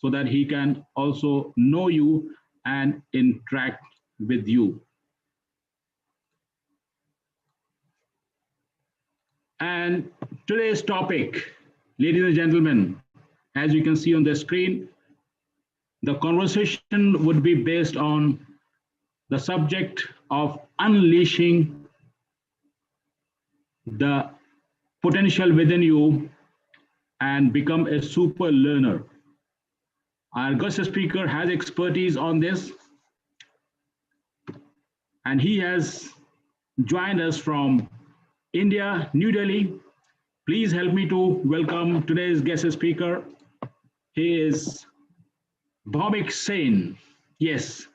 so that he can also know you and interact with you. And today's topic, ladies and gentlemen, as you can see on the screen, the conversation would be based on the subject of unleashing the potential within you and become a super learner. Our guest speaker has expertise on this, and he has joined us from India, New Delhi. Please help me to welcome today's guest speaker. He is Bhaumik Sen. Yes,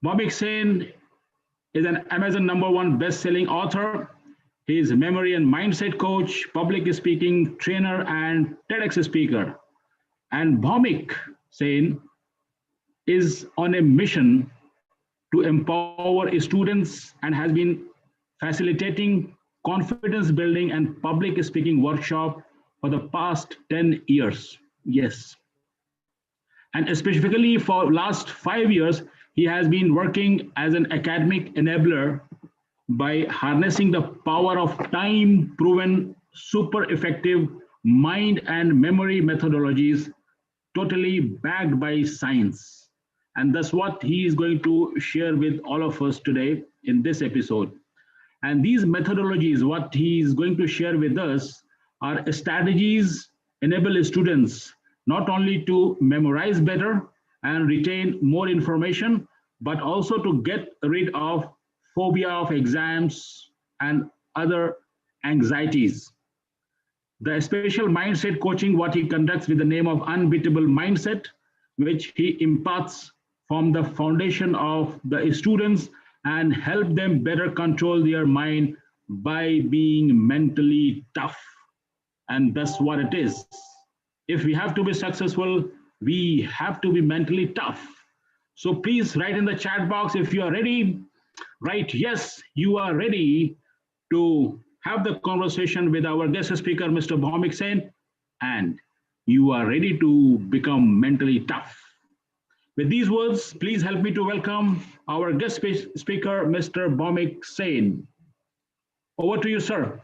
Bhaumik Sen is an Amazon #1 best-selling author. He is a memory and mindset coach, public speaking trainer, and TEDx speaker. And Bhaumik Sen is on a mission to empower students and has been facilitating confidence building and public speaking workshop for the past 10 years. Yes. And specifically for last 5 years, he has been working as an academic enabler by harnessing the power of time proven super effective mind and memory methodologies, totally backed by science. And that's what he is going to share with all of us today in this episode. And these methodologies, what he is going to share with us, are strategies enable students not only to memorize better and retain more information, but also to get rid of phobia of exams and other anxieties. The special mindset coaching, what he conducts with the name of Unbeatable Mindset, which he imparts from the foundation of the students and help them better control their mind by being mentally tough. And that's what it is. If we have to be successful, we have to be mentally tough. So please write in the chat box if you are ready. Write yes, you are ready to have the conversation with our guest speaker, Mr. Bhaumik Sen, and you are ready to become mentally tough. With these words, please help me to welcome our guest speaker, Mr. Bhaumik Sen. Over to you, sir.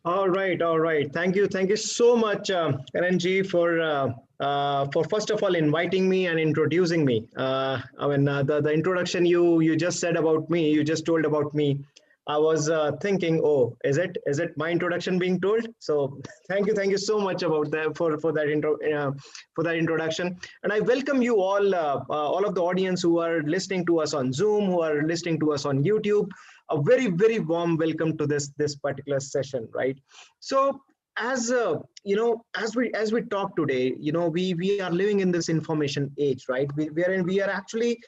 All right, all right. Thank you so much, NNG, for first of all inviting me and introducing me. The introduction you just said about me, you just told about me. I was thinking, oh, is it my introduction being told? So thank you so much about that for that introduction. And I welcome you all of the audience who are listening to us on Zoom, who are listening to us on YouTube. A very warm welcome to this particular session, right? So as as we talk today, we are living in this information age, right? We are actually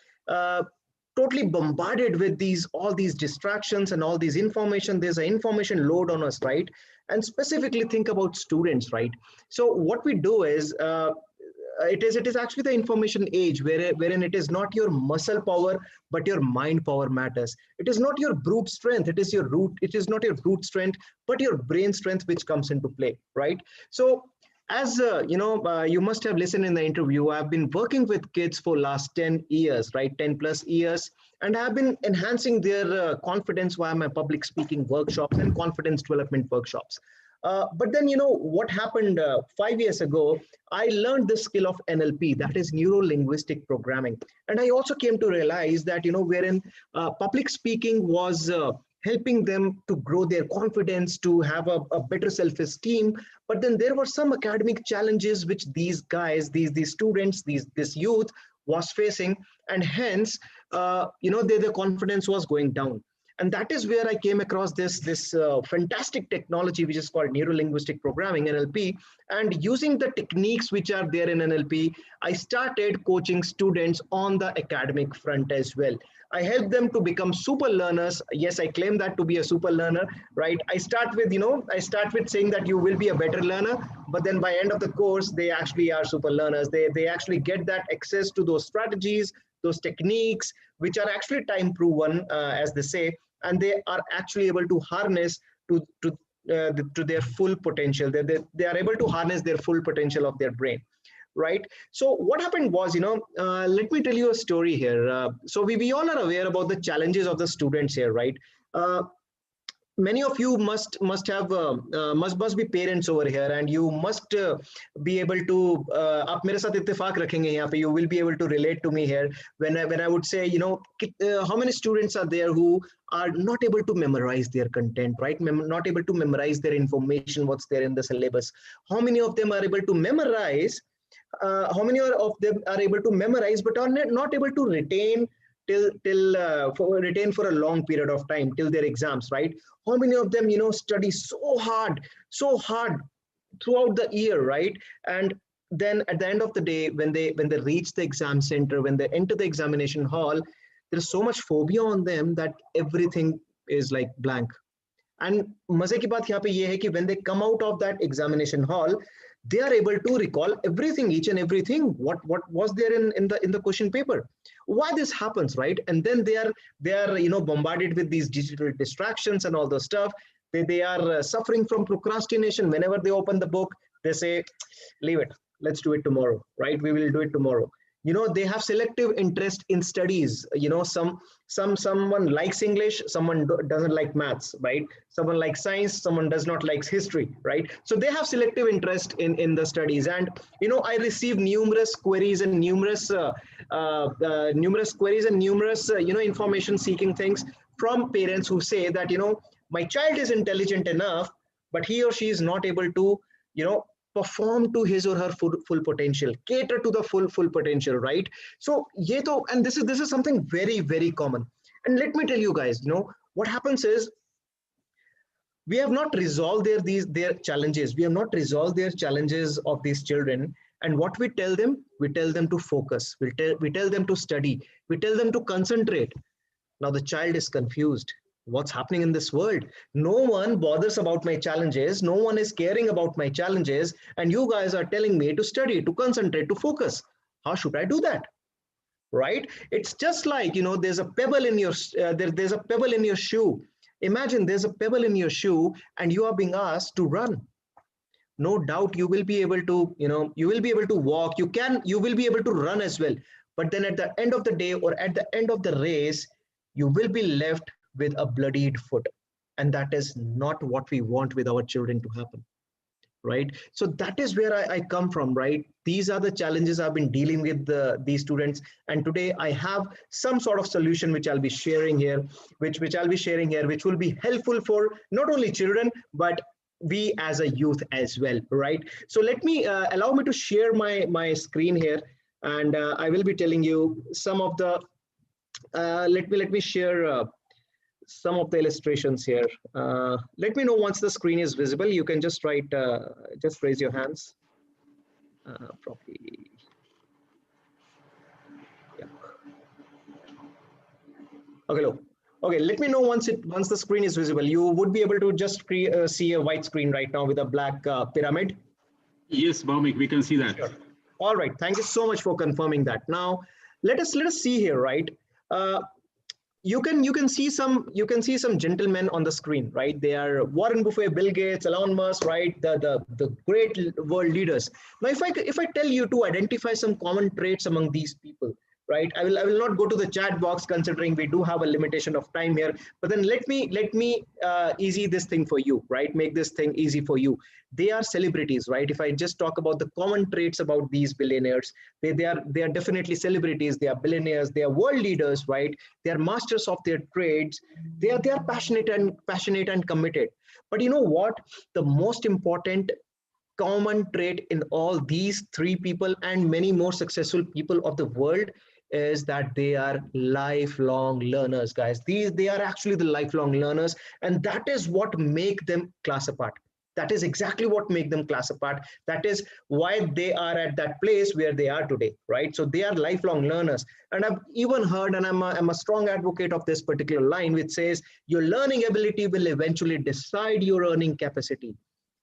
totally bombarded with all these distractions and all these information. There's an information load on us, right? And specifically think about students, right? So what we do is it is actually the information age wherein it is not your muscle power but your mind power matters. It is not your brute strength, it is not your brute strength but your brain strength which comes into play, right? So as you must have listened in the interview, I've been working with kids for last 10 years, right? 10 plus years, and I've been enhancing their confidence via my public speaking workshops and confidence development workshops. But then, what happened 5 years ago, I learned the skill of NLP, that is neuro-linguistic programming. And I also came to realize that, wherein public speaking was helping them to grow their confidence, to have a better self-esteem. But then there were some academic challenges which these guys, these students, this youth was facing. And hence, their confidence was going down. And that is where I came across this fantastic technology, which is called neuro-linguistic programming, NLP. And using the techniques which are there in NLP, I started coaching students on the academic front as well. I help them to become super learners. Yes, I claim that to be a super learner, right? I start with saying that you will be a better learner, but then by end of the course, they actually are super learners. They actually get that access to those strategies, those techniques, which are actually time proven, as they say, and they are actually able to harness to to their full potential. They are able to harness their full potential of their brain, right? So what happened was, let me tell you a story here. So we all are aware about the challenges of the students here, right? Many of you must be parents over here, and you must be able to आप मेरे साथ इत्तेफाक रखेंगे यहाँ पे, you will be able to relate to me here when I would say, how many students are there who are not able to memorize their content, right? Not able to memorize their information, what's there in the syllabus. How many of them are able to memorize? How many of them are able to memorize but are not able to retain retain for a long period of time till their exams, right? How many of them study so hard throughout the year, right? And then at the end of the day, when they reach the exam center, when they enter the examination hall, there's so much phobia on them that everything is like blank. And मजे की बात यहाँ पे ये है कि when they come out of that examination hall, they are able to recall everything, each and everything, what was there in the question paper. Why this happens, right? And then they are bombarded with these digital distractions and all the stuff. They are suffering from procrastination. Whenever they open the book, they say, leave it, let's do it tomorrow, right? We will do it tomorrow. They have selective interest in studies. Someone likes English, someone doesn't like maths, right? Someone likes science, someone does not like history, right? So they have selective interest in the studies. And I receive numerous queries and numerous information seeking things from parents who say that my child is intelligent enough, but he or she is not able to perform to his or her full potential, cater to the full potential, right? So and this is something very, very common. And let me tell you guys, what happens is, we have not resolved their challenges. We have not resolved their challenges of these children. And what we tell them to focus. We tell them to study. We tell them to concentrate. Now the child is confused. What's happening in this world? No one bothers about my challenges. No one is caring about my challenges. And you guys are telling me to study, to concentrate, to focus. How should I do that? Right? It's just like, there's a pebble in your, there's a pebble in your shoe. Imagine there's a pebble in your shoe and you are being asked to run. No doubt you will be able to, you will be able to walk. You will be able to run as well. But then at the end of the day, or at the end of the race, you will be left with a bloodied foot. And that is not what we want with our children to happen, right? So that is where I come from, right? These are the challenges I've been dealing with these students. And today I have some sort of solution which I'll be sharing here, which will be helpful for not only children, but we as a youth as well, right? So let me, allow me to share my screen here. And I will be telling you some of the, let me share some of the illustrations here. Let me know once the screen is visible. You can just write, just raise your hands. Probably. Yeah. Okay, look. Okay, let me know once the screen is visible. You would be able to just see a white screen right now with a black pyramid. Yes, Bhaumik, we can see that. Sure. All right, thank you so much for confirming that. Now, let us see here, right? You can see some gentlemen on the screen, right? They are Warren Buffett, Bill Gates, Elon Musk, right? The great world leaders. Now, if I tell you to identify some common traits among these people, right? I will not go to the chat box, considering we do have a limitation of time here. But then let me easy this thing for you, right? Make this thing easy for you. They are celebrities, right? If I just talk about the common traits about these billionaires, they are definitely celebrities. They are billionaires. They are world leaders, right? They are masters of their trades. They are passionate and committed. But you know what? The most important common trait in all these three people and many more successful people of the world is that they are lifelong learners, guys. They are actually the lifelong learners, and that is what make them class apart. That is exactly what make them class apart. That is why they are at that place where they are today, right? So they are lifelong learners. And I've even heard, and I'm a strong advocate of this particular line, which says your learning ability will eventually decide your earning capacity.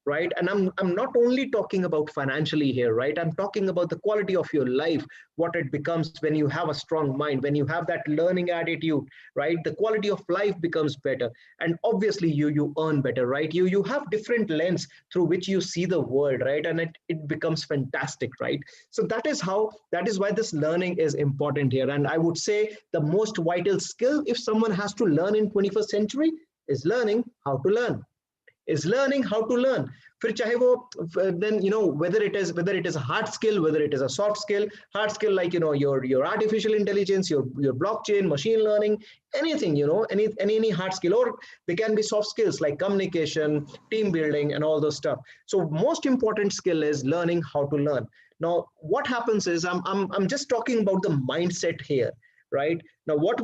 right? And I'm not only talking about financially here, right? I'm talking about the quality of your life, what it becomes when you have a strong mind, when you have that learning attitude, right? The quality of life becomes better, and obviously you earn better, right? You have different lens through which you see the world, right? And it becomes fantastic, right? So that is why this learning is important here. And I would say the most vital skill if someone has to learn in 21st century is learning how to learn, is learning how to learn. फिर चाहे वो then whether it is a hard skill, whether it is a soft skill. Hard skill like your artificial intelligence, your blockchain, machine learning, anything, any hard skill. Or they can be soft skills like communication, team building, and all those stuff. So most important skill is learning how to learn. Now what happens is I'm just talking about the mindset here, right? Now what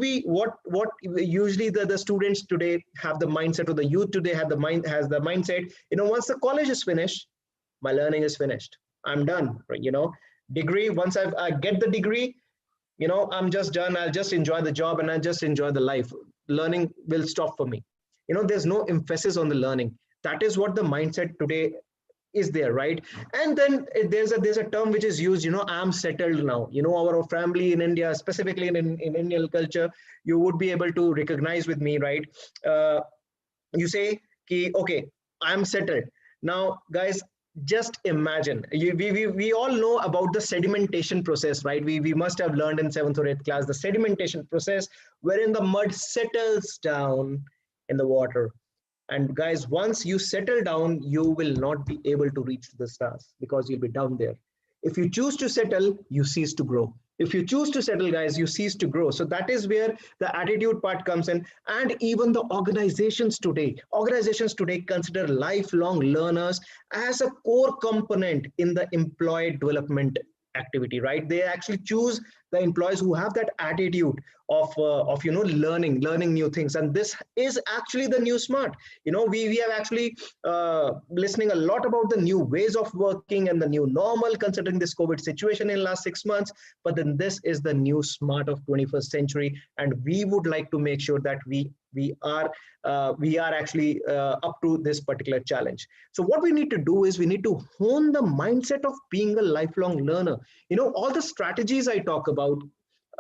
usually the students today have the mindset, or the youth today has the mindset, once the college is finished, my learning is finished, I'm done, right? Degree, once I get the degree, I'm just done, I'll just enjoy the job and I'll just enjoy the life. Learning will stop for me. There's no emphasis on the learning. That is what the mindset today is there, right? And then there's a term which is used, I'm settled now. Our family in India, specifically in Indian culture, you would be able to recognize with me, right? You say, okay, I'm settled. Now, guys, just imagine, we all know about the sedimentation process, right? We must have learned in 7th or 8th class, the sedimentation process, wherein the mud settles down in the water. And guys, once you settle down, you will not be able to reach the stars because you'll be down there. If you choose to settle, you cease to grow. If you choose to settle, guys, you cease to grow. So that is where the attitude part comes in. And even the organizations today consider lifelong learners as a core component in the employee development activity, right? They actually choose the employees who have that attitude of learning new things. And this is actually the new smart. We have actually listening a lot about the new ways of working and the new normal, considering this COVID situation in last 6 months. But then this is the new smart of 21st century, and we would like to make sure that we are actually up to this particular challenge. So what we need to do is we need to hone the mindset of being a lifelong learner. All the strategies I talk about,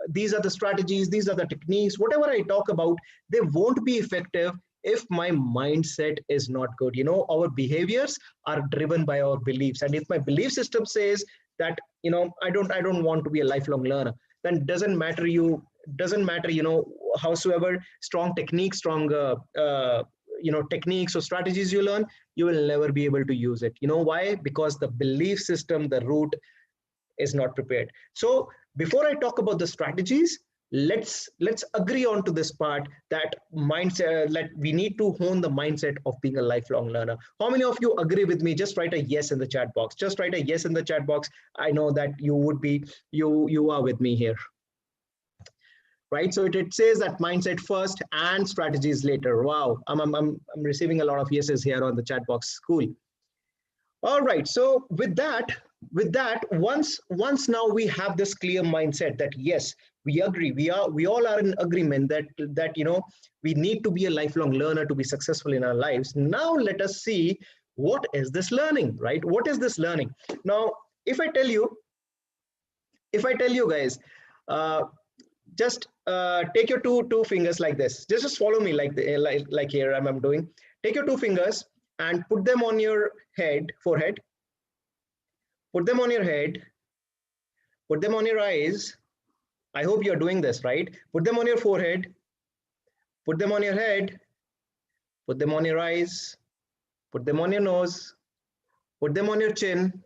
these are the strategies, these are the techniques, whatever I talk about, they won't be effective if my mindset is not good. Our behaviors are driven by our beliefs. And if my belief system says that, I don't want to be a lifelong learner, then doesn't matter, howsoever strong techniques, techniques or strategies you learn, you will never be able to use it. Why? Because the belief system, the root is not prepared. So before I talk about the strategies, let's agree on to this part, that mindset, that we need to hone the mindset of being a lifelong learner. How many of you agree with me? Just write a yes in the chat box. Just write a yes in the chat box. I know that you are with me here. Right, so it says that mindset first and strategies later. Wow, I'm receiving a lot of yeses here on the chat box. Cool. All right, so with that, once now we have this clear mindset that yes, we agree, we all are in agreement that we need to be a lifelong learner to be successful in our lives. Now let us see, what is this learning, right? What is this learning? Now, if I tell you guys, just take your two fingers like this. Just follow me like here I'm doing. Take your 2 fingers and put them on your forehead. Put them on your head. Put them on your eyes. I hope you're doing this, right? Put them on your forehead. Put them on your head. Put them on your eyes. Put them on your nose. Put them on your chin.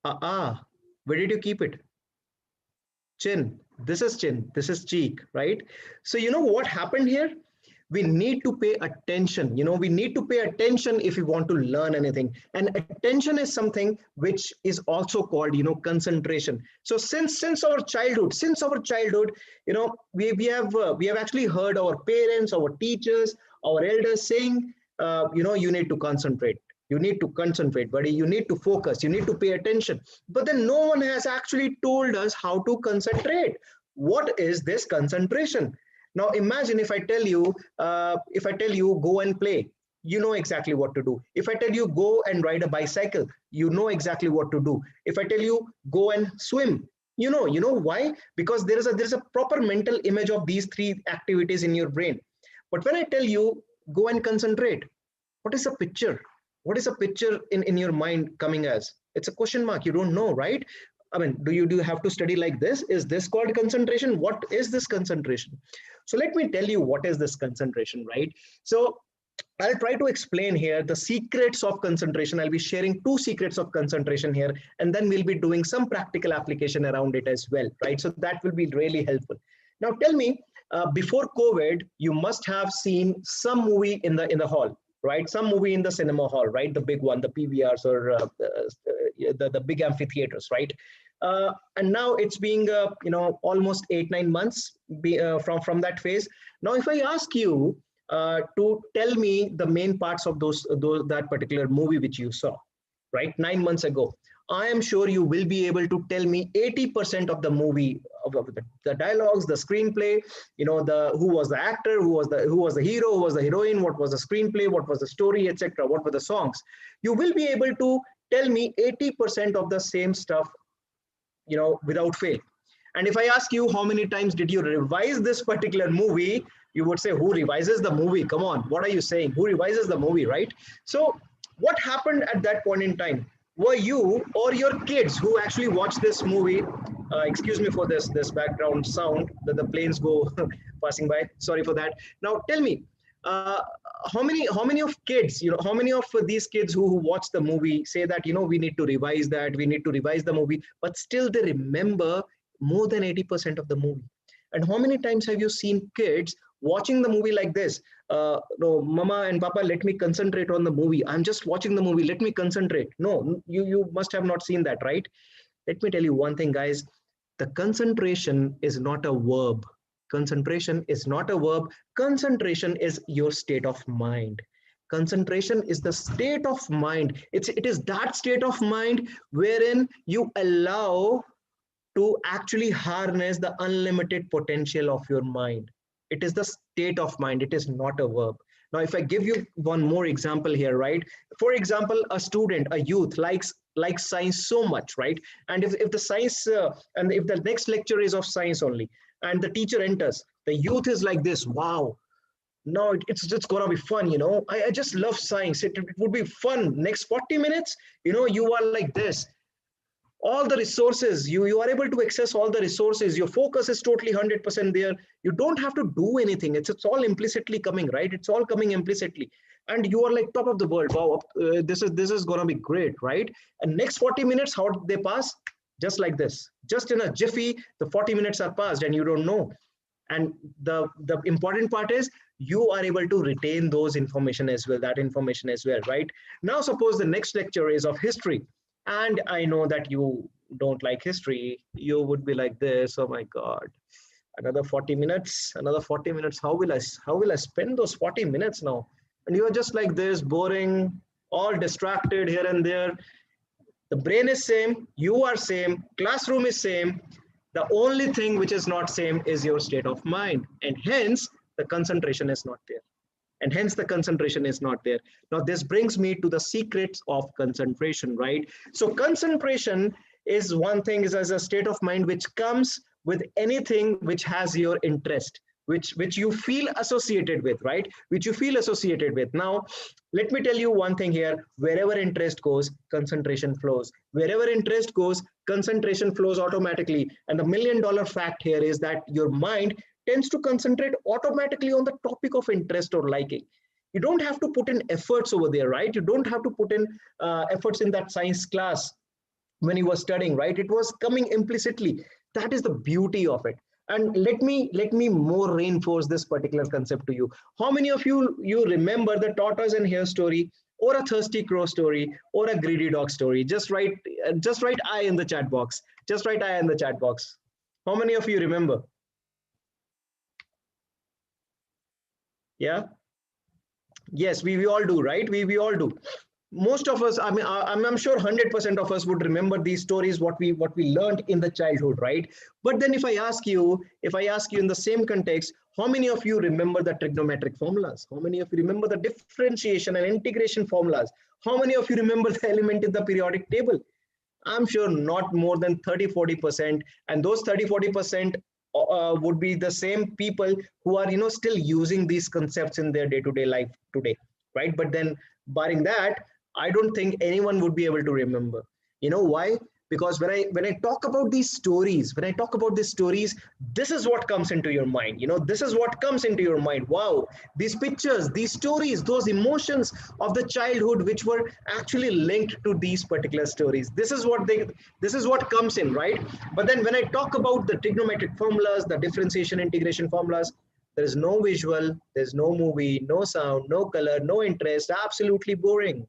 Where did you keep it? Chin. This is chin. This is cheek, right? So what happened here? We need to pay attention. We need to pay attention if we want to learn anything. And attention is something which is also called, concentration. So since our childhood, we have actually heard our parents, our teachers, our elders saying, you need to concentrate. You need to concentrate, buddy. You need to focus. You need to pay attention. But then no one has actually told us how to concentrate. What is this concentration? Now imagine if I tell you, go and play. you know exactly what to do. If I tell you go and ride a bicycle, you know exactly what to do. If I tell you go and swim, you know why? Because there is a proper mental image of these three activities in your brain. But when I tell you go and concentrate, what is a picture? What is a picture in your mind coming as? It's a question mark. You don't know, right? I mean, do you have to study like this? Is this called concentration? What is this concentration? So let me tell you what is this concentration, right? So I'll try to explain here the secrets of concentration. I'll be sharing two secrets of concentration here, and then we'll be doing some practical application around it as well, right? So that will be really helpful. Now, tell me, before COVID, you must have seen some movie in the hall, right? Some movie in the cinema hall, right? The big one, the PVRs or the big amphitheaters, right? And now it's being almost 8-9 months from that phase. Now, if I ask you to tell me the main parts of that particular movie which you saw, right, 9 months ago, I am sure you will be able to tell me 80% of the movie, of the dialogues, the screenplay, the who was the actor, who was the hero, who was the heroine, what was the screenplay, what was the story, etc. What were the songs? You will be able to tell me 80% of the same stuff, without fail. And if I ask you how many times did you revise this particular movie, you would say, who revises the movie? Come on, what are you saying? Who revises the movie, right? So what happened at that point in time? Were you or your kids who actually watched this movie, excuse me for this background sound that the planes go passing by, sorry for that. Now tell me, how many of kids, how many of these kids who watch the movie say that, we need to revise that, we need to revise the movie, but still they remember more than 80% of the movie? And how many times have you seen kids watching the movie like this? No, mama and papa, let me concentrate on the movie. I'm just watching the movie. Let me concentrate. No, you must have not seen that, right? Let me tell you one thing, guys. The concentration is not a verb. Concentration is not a verb. Concentration is your state of mind. Concentration is the state of mind. It is that state of mind wherein you allow to actually harness the unlimited potential of your mind. It is the state of mind. It is not a verb. Now, if I give you one more example here, right? For example, a student, a youth likes science so much, right? And if the science, and if the next lecture is of science only, and the teacher enters, the youth is like this, wow, no, it's gonna be fun, I just love science. It would be fun. Next 40 minutes, you are like this. All the resources, you are able to access all the resources. Your focus is totally 100% there. You don't have to do anything. It's all implicitly coming, right? It's all coming implicitly. And you are like top of the world. Wow, this is going to be great, right? And next 40 minutes, how did they pass? Just like this. Just in a jiffy, the 40 minutes are passed and you don't know. And the important part is you are able to retain those information as well, that information as well, right? Now, suppose the next lecture is of history. And I know that you don't like history. You would be like this, oh my God, another 40 minutes, another 40 minutes. How will I spend those 40 minutes now? And you are just like this, boring, all distracted here and there. The brain is same, you are same, classroom is same. The only thing which is not same is your state of mind. And hence, the concentration is not there. And hence the concentration is not there. Now, this brings me to the secrets of concentration, right? So concentration is one thing, is as a state of mind which comes with anything which has your interest, which you feel associated with, right? Which you feel associated with. Now, let me tell you one thing here. Wherever interest goes, concentration flows. Wherever interest goes, concentration flows automatically. And the $1 million fact here is that your mind tends to concentrate automatically on the topic of interest or liking. You don't have to put in efforts over there, right? You don't have to put in efforts in that science class when you were studying, right? It was coming implicitly. That is the beauty of it. And let me more reinforce this particular concept to you. How many of you remember the tortoise and hare story, or a thirsty crow story, or a greedy dog story? Just write I in the chat box. Just write I in the chat box. How many of you remember? Yeah. Yes, we all do, right? We all do. most of us, I mean, I'm sure 100% of us would remember these stories, what we learned in the childhood, right? But then if I ask you in the same context, how many of you remember the trigonometric formulas? How many of you remember the differentiation and integration formulas? How many of you remember the element in the periodic table? I'm sure not more than 30-40%. And those 30-40% would be the same people who are, still using these concepts in their day-to-day life today, right? But then barring that, I don't think anyone would be able to remember. You know why? Because when I talk about these stories, this is what comes into your mind. This is what comes into your mind. Wow, these pictures, these stories, those emotions of the childhood which were actually linked to these particular stories. This is what comes in, right? But then when I talk about the trigonometric formulas, the differentiation integration formulas, there is no visual, there's no movie, no sound, no color, no interest, absolutely boring.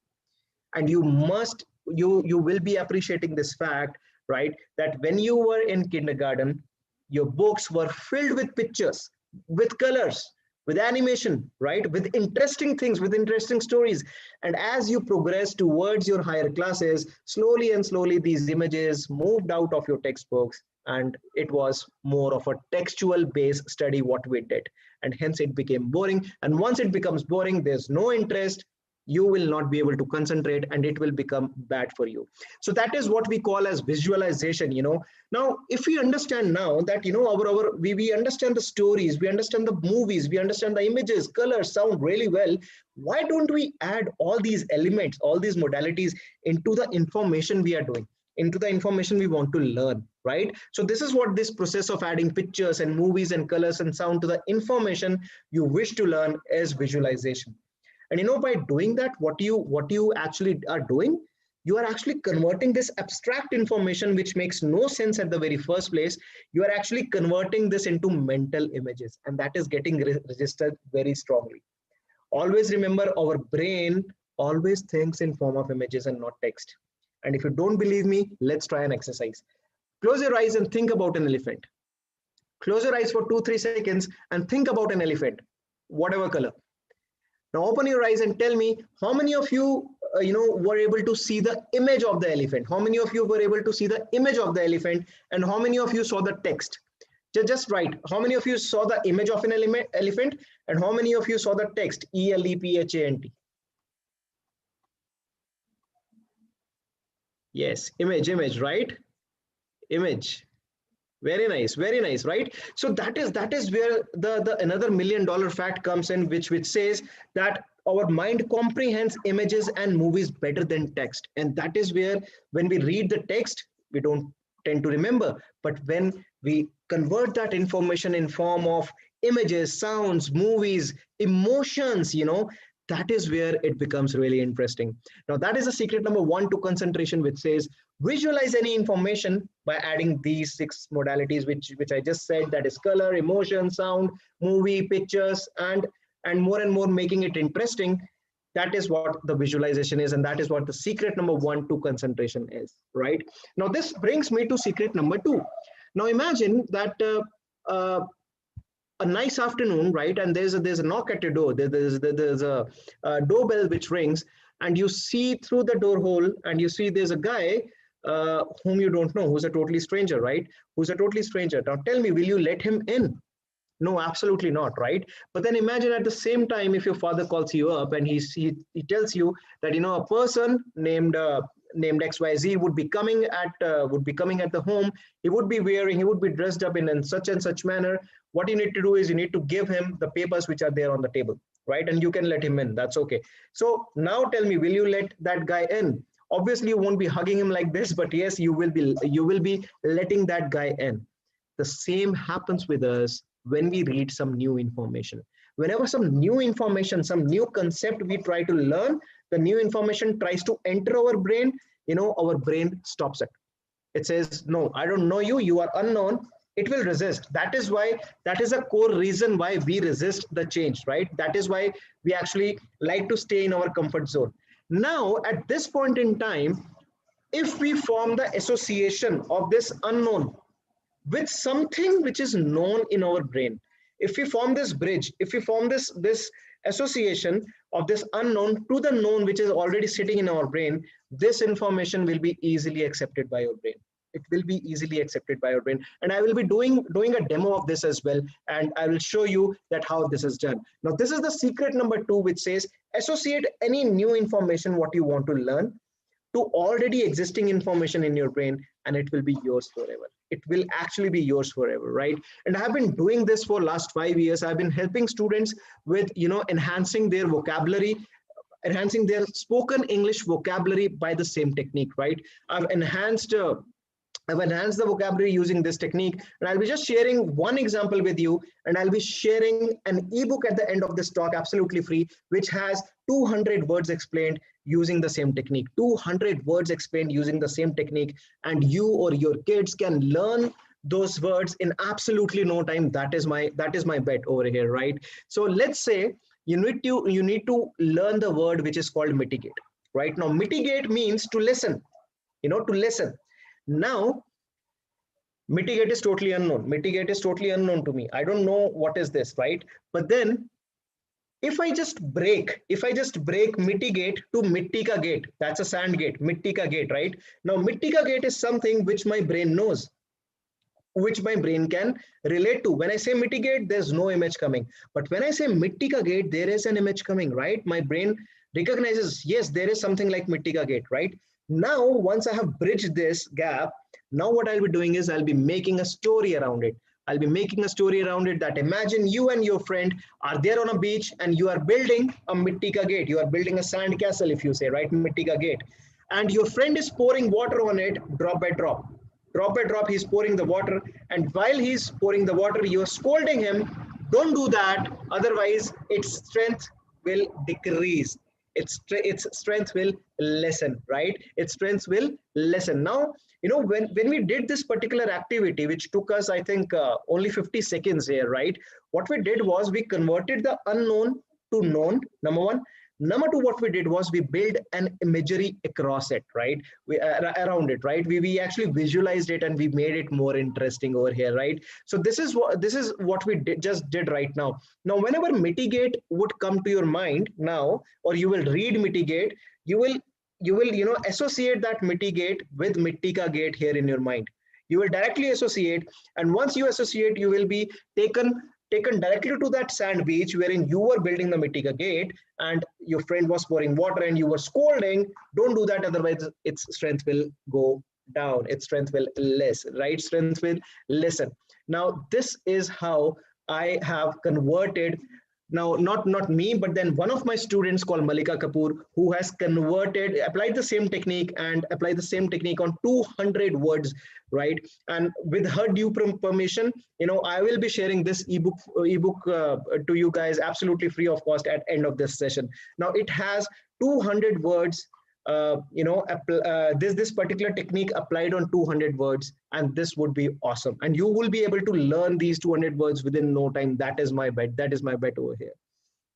And you will be appreciating this fact, right, that when you were in kindergarten, your books were filled with pictures, with colors, with animation, right, with interesting things, with interesting stories. And as you progress towards your higher classes, slowly and slowly these images moved out of your textbooks, and it was more of a textual based study what we did, and hence it became boring. And once it becomes boring, there's no interest, you will not be able to concentrate, and it will become bad for you. So that is what we call as visualization. Now if we understand now that we understand the stories, we understand the movies, we understand the images, colors, sound really well, why don't we add all these elements, all these modalities into the information we are doing, into the information we want to learn, right? So this is what this process of adding pictures and movies and colors and sound to the information you wish to learn is visualization. And by doing that, what you actually are doing, you are actually converting this abstract information which makes no sense at the very first place. You are actually converting this into mental images, and that is getting registered very strongly. Always remember, our brain always thinks in form of images and not text. And if you don't believe me, let's try an exercise. Close your eyes and think about an elephant. Close your eyes for 2-3 seconds and think about an elephant, whatever color. Now open your eyes and tell me how many of you, were able to see the image of the elephant. How many of you were able to see the image of the elephant, and how many of you saw the text? Just write. How many of you saw the image of an elephant, and how many of you saw the text? ELEPHANT. Yes, image, right? Image. Very nice, right? So that is where the another $1 million fact comes in, which says that our mind comprehends images and movies better than text. And that is where, when we read the text, we don't tend to remember. But when we convert that information in form of images, sounds, movies, emotions, that is where it becomes really interesting. Now, that is a secret number 1 to concentration, which says visualize any information by adding these 6 modalities, which I just said, that is color, emotion, sound, movie, pictures, and more, making it interesting. That is what the visualization is, and that is what the secret number 1 to concentration is, right? Now, this brings me to secret number 2. Now, imagine that a nice afternoon, right? And there's a knock at your door. There's a doorbell which rings, and you see through the door hole, and you see there's a guy whom you don't know, who's a totally stranger, right? Who's a totally stranger. Now tell me, will you let him in? No, absolutely not, right? But then imagine at the same time, if your father calls you up and he tells you that a person named XYZ would be coming at the home. He would be dressed up in such and such manner. What you need to do is you need to give him the papers which are there on the table, right? And you can let him in. That's okay. So now tell me, will you let that guy in? Obviously, you won't be hugging him like this, but yes, you will be letting that guy in. The same happens with us when we read some new information. Whenever some new information, some new concept we try to learn, the new information tries to enter our brain, our brain stops it. It says, no, I don't know you, you are unknown. It will resist. That is a core reason why we resist the change, right? That is why we actually like to stay in our comfort zone. Now, at this point in time, if we form the association of this unknown with something which is known in our brain, if we form this bridge, if we form this association of this unknown to the known, which is already sitting in our brain, this information will be easily accepted by your brain. It will be easily accepted by your brain. And I will be doing a demo of this as well. And I will show you that how this is done. Now, this is the secret number 2, which says associate any new information, what you want to learn, to already existing information in your brain, and it will be yours forever. It will actually be yours forever, right? And I've been doing this for last 5 years. I've been helping students with, enhancing their vocabulary, enhancing their spoken English vocabulary by the same technique, right? I've enhanced the vocabulary using this technique, and I'll be just sharing one example with you, and I'll be sharing an ebook at the end of this talk, absolutely free, which has 200 words explained using the same technique. 200 words explained using the same technique, and you or your kids can learn those words in absolutely no time. That is my bet over here, right? So let's say you need to learn the word which is called mitigate. Right now, mitigate means to listen. To listen. Now, mitigate is totally unknown. Mitigate is totally unknown to me. I don't know what is this, right? But then if I just break mitigate to Mittika gate, that's a sand gate, Mittika gate, right? Now, Mittika gate is something which my brain knows, which my brain can relate to. When I say mitigate, there's no image coming. But when I say Mittika gate, there is an image coming, right? My brain recognizes, yes, there is something like Mittika gate, right? Now, once I have bridged this gap, now what I'll be doing is I'll be making a story around it. I'll be making a story around it that imagine you and your friend are there on a beach and you are building a Mittika gate. You are building a sand castle, if you say, right? Mittika gate. And your friend is pouring water on it, drop by drop. Drop by drop, he's pouring the water. And while he's pouring the water, you're scolding him. Don't do that. Otherwise, its strength will decrease. Its strength will lessen, right? Its strength will lessen. Now, when we did this particular activity, which took us, I think, only 50 seconds here, right? What we did was we converted the unknown to known, number one. Number two, what we did was we built an imagery across it, right? Around it, right? We actually visualized it and we made it more interesting over here, right? So this is what we just did right now. Now, whenever mitigate would come to your mind now, or you will read mitigate, you will associate that mitigate with Mittika gate here in your mind. You will directly associate, and once you associate, you will be taken directly to that sand beach wherein you were building the Mittika gate and your friend was pouring water and you were scolding. Don't do that, otherwise its strength will go down. Its strength will lessen, right? Strength will lessen. Now, this is how I have converted. Now, not me, but then one of my students called Malika Kapoor, who has applied the same technique on 200 words, right? And with her due permission, I will be sharing this ebook to you guys absolutely free of cost at end of this session. Now, it has 200 words. This particular technique applied on 200 words, and this would be awesome. And you will be able to learn these 200 words within no time. That is my bet. That is my bet over here.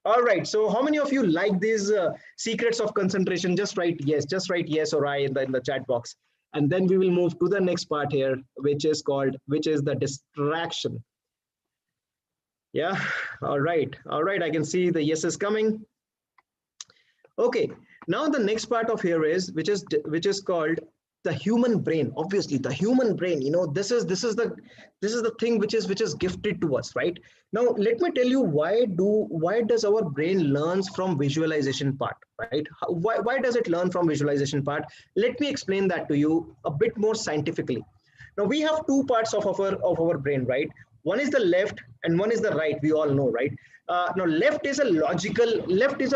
All right. So how many of you like these secrets of concentration? Just write yes or I in the chat box. And then we will move to the next part here, which is the distraction. Yeah. All right. I can see the yeses coming. Okay. Now the next part of here is which is called the human brain. Obviously, the human brain. This is the thing which is gifted to us, right? Now let me tell you why does our brain learns from visualization part, right? Why does it learn from visualization part? Let me explain that to you a bit more scientifically. Now we have two parts of our brain, right? One is the left and one is the right. We all know, right? Now, left is a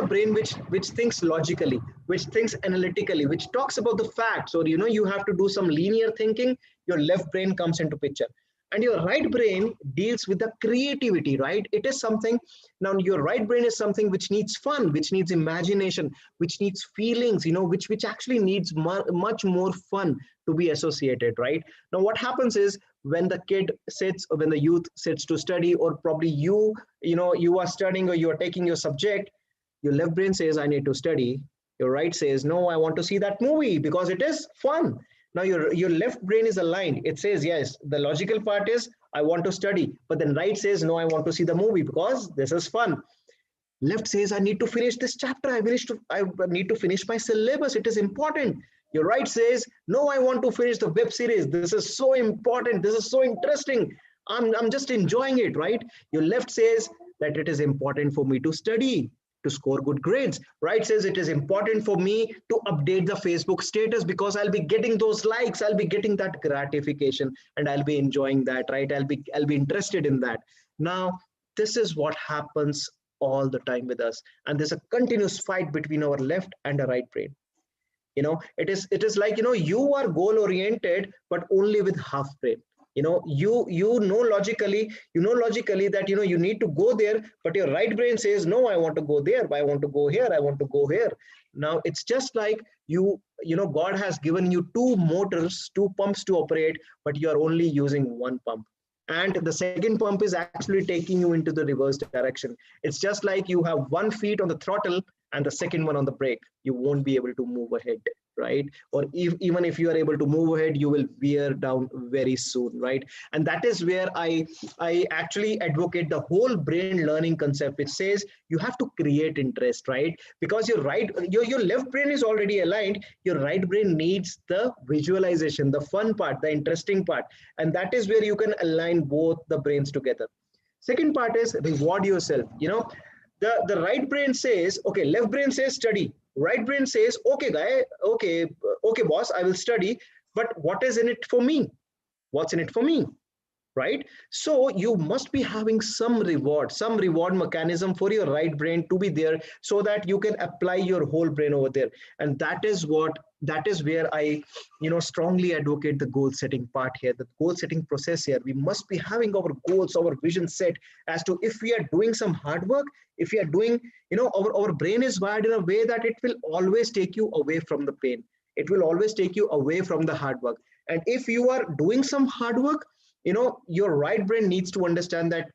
brain which thinks logically, which thinks analytically, which talks about the facts, or you have to do some linear thinking. Your left brain comes into picture, and your right brain deals with the creativity, right? It is something. Now, your right brain is something which needs fun, which needs imagination, which needs feelings, which actually needs much more fun to be associated, right? Now, what happens is when the kid sits, or when the youth sits to study, or probably you are studying or you are taking your subject, your left brain says, I need to study. Your right says, no, I want to see that movie because it is fun. Now your left brain is aligned. It says, yes, the logical part is I want to study, but then right says, no, I want to see the movie because this is fun. Left says, I need to finish this chapter. I need to finish my syllabus. It is important. Your right says, no, I want to finish the web series. This is so important. This is so interesting. I'm just enjoying it, right? Your left says that it is important for me to study, to score good grades. Right says it is important for me to update the Facebook status because I'll be getting those likes. I'll be getting that gratification and I'll be enjoying that, right? I'll be interested in that. Now, this is what happens all the time with us, and there's a continuous fight between our left and our right brain. It is like, you are goal oriented but only with half brain. You know logically that you need to go there, but your right brain says, no, I want to go there, I want to go here, I want to go here. Now it's just like God has given you two motors, two pumps to operate, but you are only using one pump, and the second pump is actually taking you into the reverse direction. It's just like you have 1 foot on the throttle and the second one on the brake. You won't be able to move ahead, right? Or even if you are able to move ahead, you will veer down very soon, right? And that is where I actually advocate the whole brain learning concept, which says you have to create interest, right? Because your left brain is already aligned. Your right brain needs the visualization, the fun part, the interesting part, and that is where you can align both the brains together. Second part is reward yourself. The right brain says, okay, left brain says study. Right brain says, okay, guy, okay, boss, I will study, but what is in it for me? What's in it for me? Right? So you must be having some reward mechanism for your right brain to be there so that you can apply your whole brain over there. And that is where I strongly advocate the goal setting part here, the goal setting process here. We must be having our goals, our vision set as to if we are doing some hard work, if we are doing, our brain is wired in a way that it will always take you away from the pain. It will always take you away from the hard work. And if you are doing some hard work, your right brain needs to understand that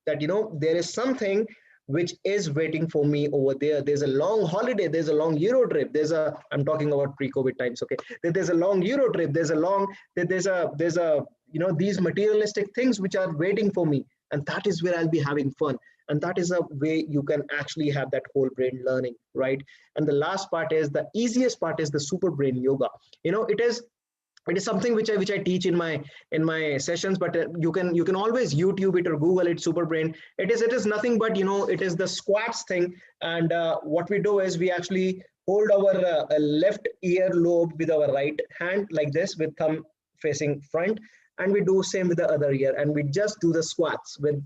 there is something which is waiting for me over there. There's a long holiday, there's a long Euro trip, I'm talking about pre-COVID times, okay? There's a long Euro trip, there's these materialistic things which are waiting for me, and that is where I'll be having fun. And that is a way you can actually have that whole brain learning, right? And the last part is, the easiest part is the super brain yoga. It is something which I teach in my sessions, but you can always YouTube it or Google it. Super brain. It is nothing but it is the squats thing. And what we do is we actually hold our left ear lobe with our right hand like this, with thumb facing front, and we do same with the other ear, and we just do the squats with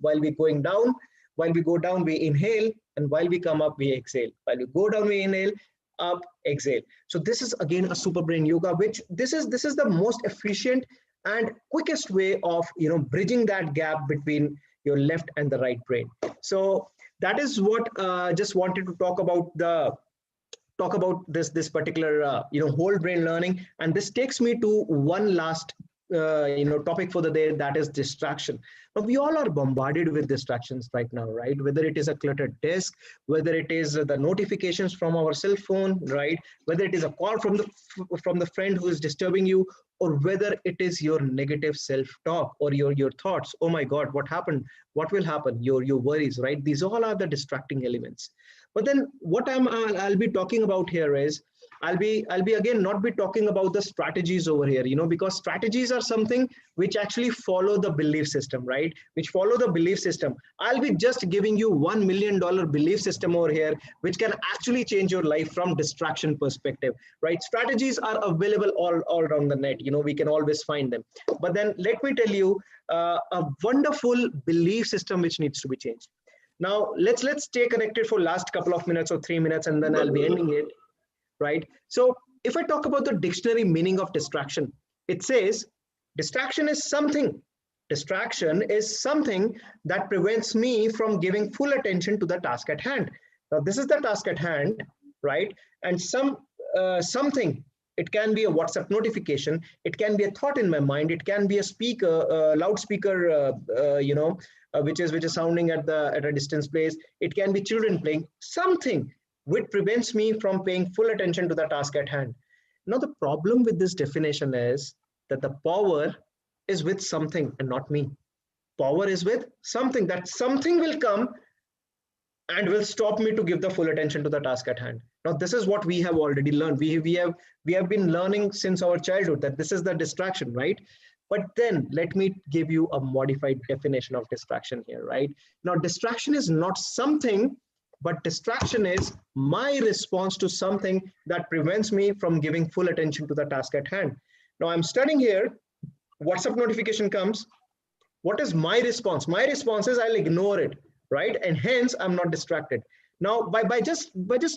while we going down. While we go down, we inhale, and while we come up, we exhale. While we go down, we inhale, up, exhale. So this is again a super brain yoga, which this is the most efficient and quickest way of bridging that gap between your left and the right brain. So that is what just wanted to talk about this particular whole brain learning. And this takes me to one last topic for the day, that is distraction. Now, we all are bombarded with distractions right now, right? Whether it is a cluttered desk, whether it is the notifications from our cell phone, right? Whether it is a call from the friend who is disturbing you, or whether it is your negative self-talk or your thoughts. Oh my God, what happened? What will happen? Your worries, right? These all are the distracting elements. But then what I'll be talking about here is, I'll be again not be talking about the strategies over here, because strategies are something which actually follow the belief system, right? Which follow the belief system. I'll be just giving you $1 million belief system over here, which can actually change your life from distraction perspective, right? Strategies are available all around the net. We can always find them. But then let me tell you a wonderful belief system which needs to be changed. Now, let's stay connected for last couple of minutes or 3 minutes, and then I'll be ending it. Right? So if I talk about the dictionary meaning of distraction, it says distraction is something that prevents me from giving full attention to the task at hand. Now, this is the task at hand, right? And something, it can be a WhatsApp notification, it can be a thought in my mind, it can be a loudspeaker, which is sounding at a distance place. It can be children playing, something which prevents me from paying full attention to the task at hand. Now, the problem with this definition is that the power is with something and not me. Power is with something. That something will come and will stop me to give the full attention to the task at hand. Now, this is what we have already learned. We have been learning since our childhood that this is the distraction, right? But then let me give you a modified definition of distraction here, right? Now, distraction is not something, but distraction is my response to something that prevents me from giving full attention to the task at hand. Now, I'm studying here, WhatsApp notification comes. What is my response? My response is I'll ignore it, right? And hence I'm not distracted. Now, by just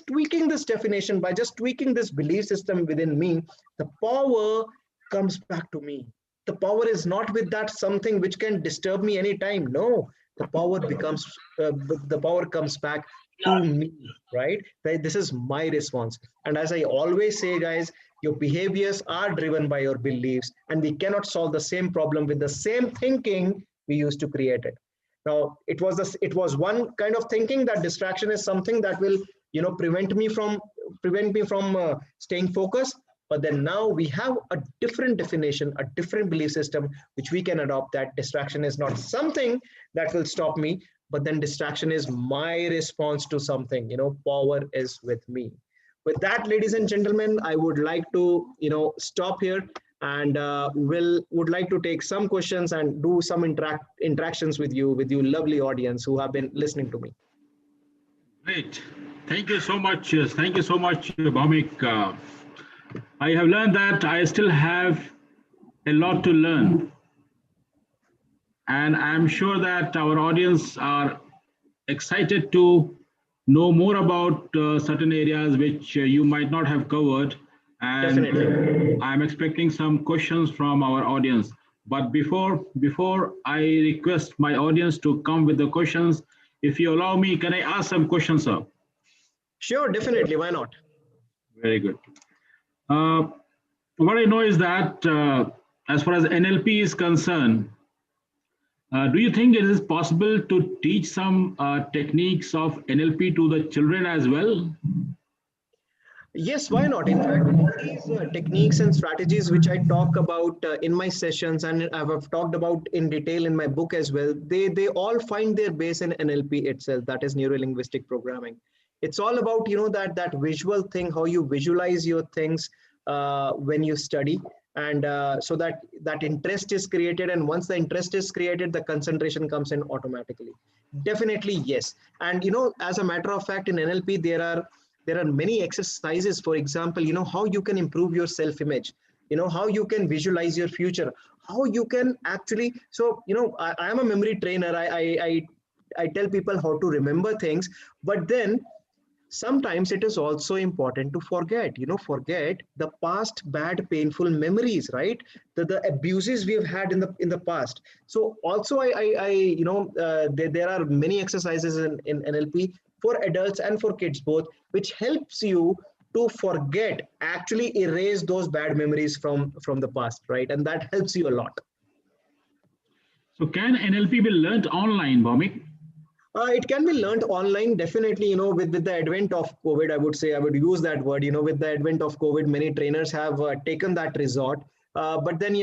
tweaking this definition, by just tweaking this belief system within me, the power comes back to me. The power is not with that something which can disturb me anytime. No, the power comes back to me, right? This is my response. And as I always say, guys, your behaviors are driven by your beliefs, and we cannot solve the same problem with the same thinking we used to create it. Now, it was one kind of thinking that distraction is something that will, prevent me from staying focused. But then now we have a different definition, a different belief system, which we can adopt, that distraction is not something that will stop me, but then distraction is my response to something. Power is with me. With that, ladies and gentlemen, I would like to, stop here, and would like to take some questions and do some interactions with you lovely audience who have been listening to me. Great. Thank you so much. Thank you so much, Bhaumik. I have learned that I still have a lot to learn. And I'm sure that our audience are excited to know more about certain areas which you might not have covered. And Definitely. I'm expecting some questions from our audience. But before I request my audience to come with the questions, if you allow me, can I ask some questions, sir? Sure, definitely. Why not? Very good. What I know is that as far as NLP is concerned, do you think it is possible to teach some techniques of NLP to the children as well? Yes, why not? In fact, all these techniques and strategies which I talk about in my sessions, and I've talked about in detail in my book as well, they all find their base in NLP itself, that is neuro-linguistic programming. It's all about, that visual thing, how you visualize your things when you study, and so that interest is created. And once the interest is created, the concentration comes in automatically. Definitely, yes. And, as a matter of fact, in NLP, there are many exercises. For example, how you can improve your self-image, how you can visualize your future, how you can actually, so, I am a memory trainer. I tell people how to remember things, but then sometimes it is also important to forget the past bad painful memories, right? The abuses we have had in the past. So also there are many exercises in NLP for adults and for kids both, which helps you to forget, actually erase those bad memories from the past, right? And that helps you a lot. So can NLP be learned online, Bhaumik? It can be learned online, definitely. With the advent of COVID, I would use that word. With the advent of COVID, many trainers have taken that resort. But then,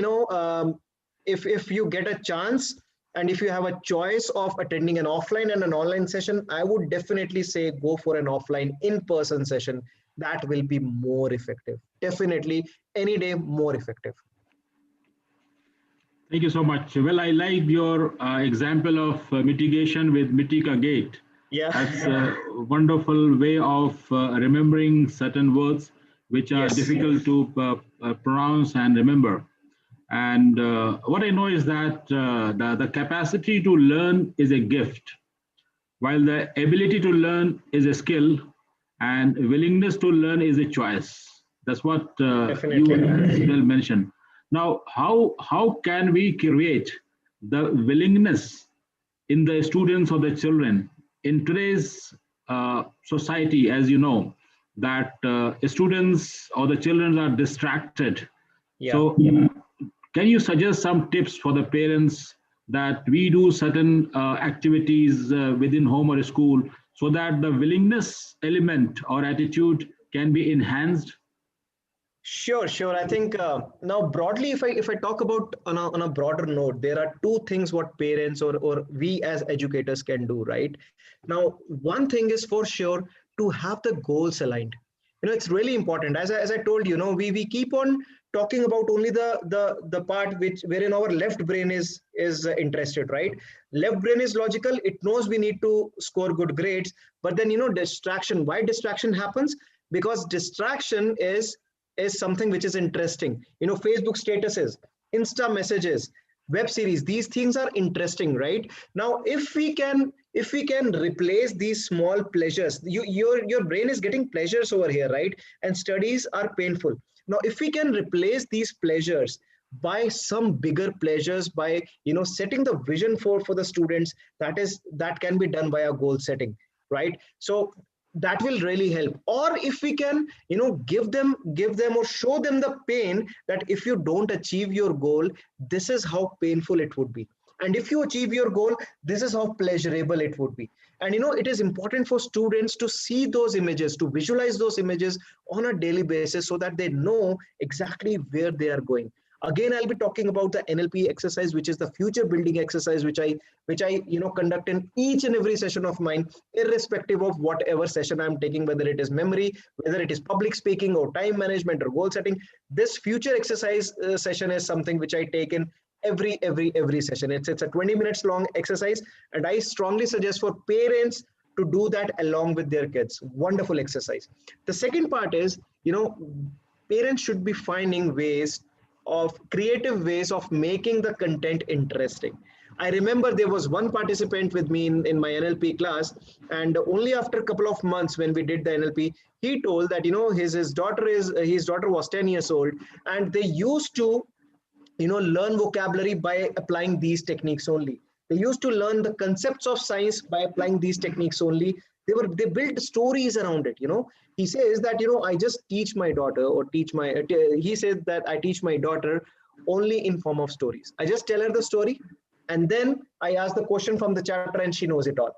if you get a chance, and if you have a choice of attending an offline and an online session, I would definitely say go for an offline in-person session. That will be more effective. Definitely, any day more effective. Thank you so much. Well, I like your example of mitigation with Mitika Gate. Yeah. That's a wonderful way of remembering certain words which are Yes. difficult to pronounce and remember. And what I know is that the capacity to learn is a gift, while the ability to learn is a skill, and willingness to learn is a choice. That's what you mentioned. Now, how can we create the willingness in the students or the children in today's society? As you know, that students or the children are distracted. Yeah. So, can you suggest some tips for the parents that we do certain activities within home or school so that the willingness element or attitude can be enhanced? Sure, sure. I think now broadly, if I talk about on a broader note, there are two things what parents or we as educators can do, right? Now, one thing is for sure to have the goals aligned. It's really important. As I told you, we keep on talking about only the part which wherein our left brain is interested, right? Left brain is logical. It knows we need to score good grades, but then distraction. Why distraction happens? Because distraction is something which is interesting. Facebook statuses, Insta messages, web series, these things are interesting, right? Now if we can replace these small pleasures, your brain is getting pleasures over here, right? And studies are painful. Now if we can replace these pleasures by some bigger pleasures, by setting the vision for the students, that can be done by a goal setting, right? So that will really help. Or if we can give them or show them the pain, that if you don't achieve your goal, this is how painful it would be, and if you achieve your goal, this is how pleasurable it would be. And it is important for students to see those images, to visualize those images on a daily basis, so that they know exactly where they are going. Again, I'll be talking about the NLP exercise, which is the future building exercise, which I conduct in each and every session of mine, irrespective of whatever session I'm taking, whether it is memory, whether it is public speaking or time management or goal setting. This future exercise session is something which I take in every session. It's a 20 minutes long exercise, and I strongly suggest for parents to do that along with their kids. Wonderful exercise. The second part is, parents should be finding ways of creative ways of making the content interesting. I remember there was one participant with me in my NLP class, and only after a couple of months when we did the NLP, he told that his daughter was 10 years old, and they used to learn vocabulary by applying these techniques only. They used to learn the concepts of science by applying these techniques only. They built stories around it. He says that I just teach my daughter, or teach my he said that I teach my daughter only in form of stories. I just tell her the story, and then I ask the question from the chapter, and she knows it all.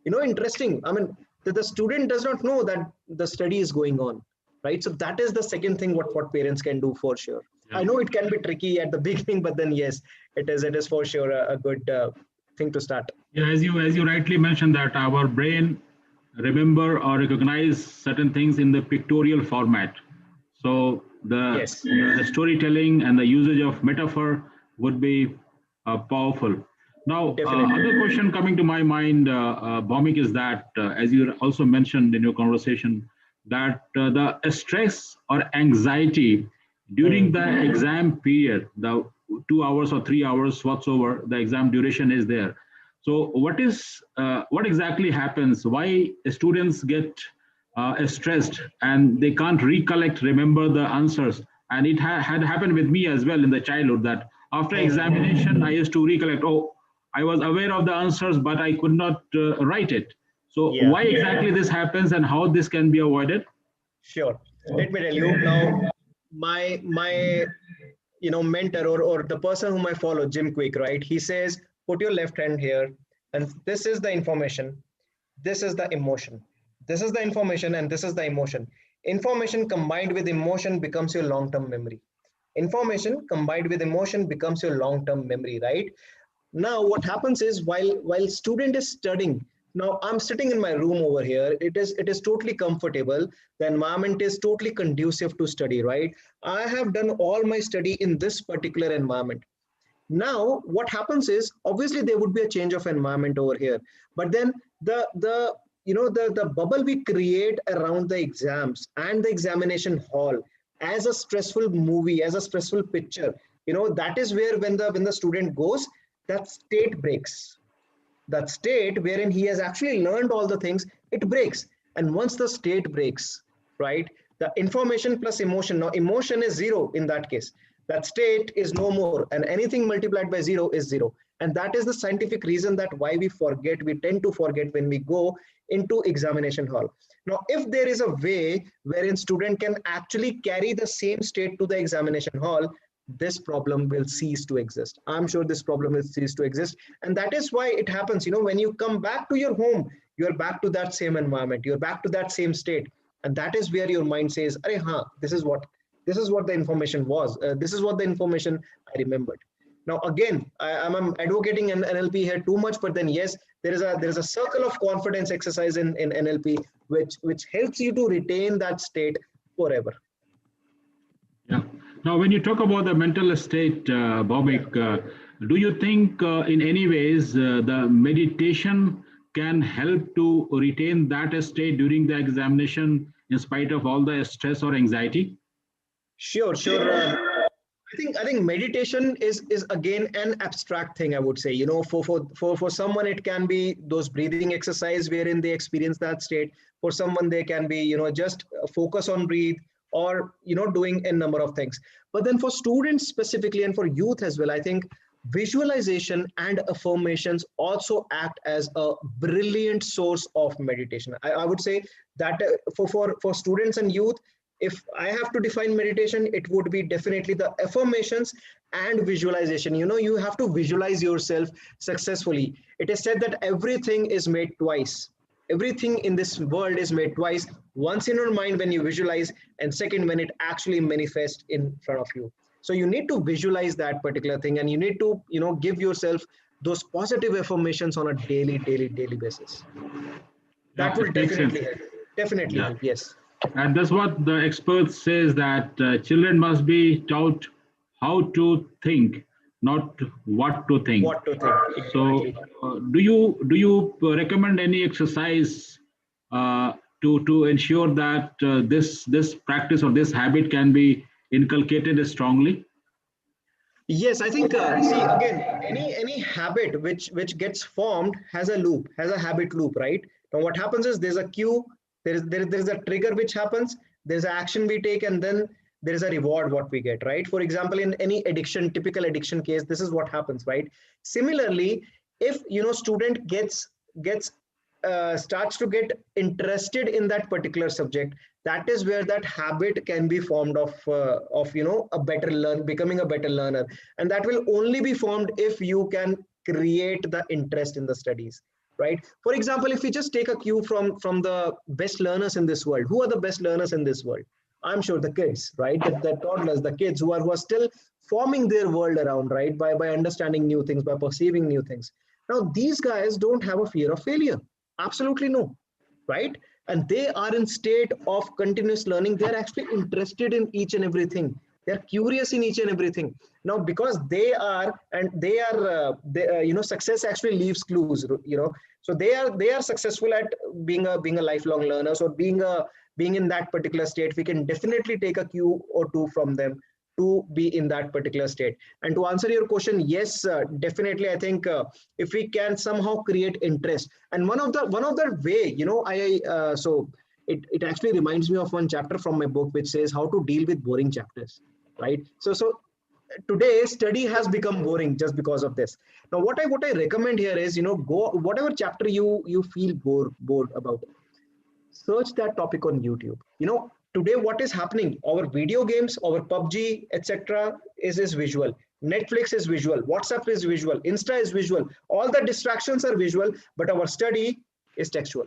Interesting. I mean, the student does not know that the study is going on, right? So that is the second thing what parents can do for sure. Yeah. I know it can be tricky at the beginning, but then yes, it is for sure a good thing to start. Yeah, as you rightly mentioned, that our brain remember or recognize certain things in the pictorial format. So Yes, the storytelling and the usage of metaphor would be powerful. Now, definitely. other question coming to my mind, Bhaumik, is that as you also mentioned in your conversation, that the stress or anxiety during the exam period, the 2 hours or 3 hours whatsoever the exam duration is there. So what exactly happens? Why students get stressed and they can't remember the answers? And it had happened with me as well in the childhood, that after examination I used to recollect. Oh, I was aware of the answers, but I could not write it. So Yeah, why exactly this happens and how this can be avoided? sure. Let me tell you now. My mentor, or the person whom I follow, Jim Quick, right? He says, put your left hand here, and this is the information, this is the emotion, this is the information, and this is the emotion. Information combined with emotion becomes your long-term memory. Information combined with emotion becomes your long-term memory, right? Now what happens is, while student is studying, now I'm sitting in my room over here, it is totally comfortable, the environment is totally conducive to study, right? I have done all my study in this particular environment. Now what happens is, obviously there would be a change of environment over here, but then the bubble we create around the exams and the examination hall, as a stressful movie, as a stressful picture, that is where, when the student goes, that state breaks. That state wherein he has actually learned all the things, it breaks. And once the state breaks, right, the information plus emotion, now emotion is zero in that case, that state is no more, and anything multiplied by zero is zero. And that is the scientific reason that why we tend to forget when we go into examination hall. Now if there is a way wherein student can actually carry the same state to the examination hall, this problem will cease to exist. I'm sure this problem will cease to exist. And that is why it happens, when you come back to your home, you're back to that same environment, you're back to that same state. And that is where your mind says, Arey, this is what This is what the information was. This is what the information I remembered. Now again, I'm advocating an NLP here too much, but then yes, there is a circle of confidence exercise in NLP which helps you to retain that state forever. Yeah. Now, when you talk about the mental state, Bhavik, do you think in any ways the meditation can help to retain that state during the examination in spite of all the stress or anxiety? Sure, sure. I think meditation is again an abstract thing. I would say, for someone it can be those breathing exercise wherein they experience that state. For someone they can be just focus on breathe, or doing a number of things. But then for students specifically and for youth as well, I think visualization and affirmations also act as a brilliant source of meditation. I would say that for students and youth, if I have to define meditation, it would be definitely the affirmations and visualization. You have to visualize yourself successfully. It is said that everything is made twice. Everything in this world is made twice. Once in your mind when you visualize, and second when it actually manifests in front of you. So you need to visualize that particular thing, and you need to give yourself those positive affirmations on a daily basis. That Yeah, will it makes sense. definitely help. Definitely Yeah. help. Yes. And that's what the expert says, that children must be taught how to think, not what to think. What to think So, exactly. do you recommend any exercise to ensure that this practice or this habit can be inculcated strongly? Yes, I think see again, any habit which gets formed has a loop, has a habit loop, right? Now what happens is there's a cue, there is a trigger which happens, there's an action we take, and then there is a reward what we get, right? For example, in any addiction, typical addiction case, this is what happens, right? Similarly, if student gets starts to get interested in that particular subject, that is where that habit can be formed of a better becoming a better learner, and that will only be formed if you can create the interest in the studies, right? For example, if we just take a cue from the best learners in this world, who are the best learners in this world? I'm sure the kids, right? The toddlers, the kids who are still forming their world around, right? By understanding new things, by perceiving new things. Now these guys don't have a fear of failure. Absolutely no, right? And they are in state of continuous learning. They're actually interested in each and everything. They're curious in each and everything. Now, because success actually leaves clues. So they are successful at being a lifelong learner. So being in that particular state, we can definitely take a cue or two from them to be in that particular state. And to answer your question, yes, definitely, I think if we can somehow create interest, and one of the way, so it actually reminds me of one chapter from my book which says how to deal with boring chapters, right? So today study has become boring just because of this. Now what I recommend here is, go whatever chapter you feel bored about, search that topic on YouTube. Today what is happening? Our video games, our PUBG, etc., is visual. Netflix is visual. WhatsApp is visual. Insta is visual. All the distractions are visual, but our study is textual.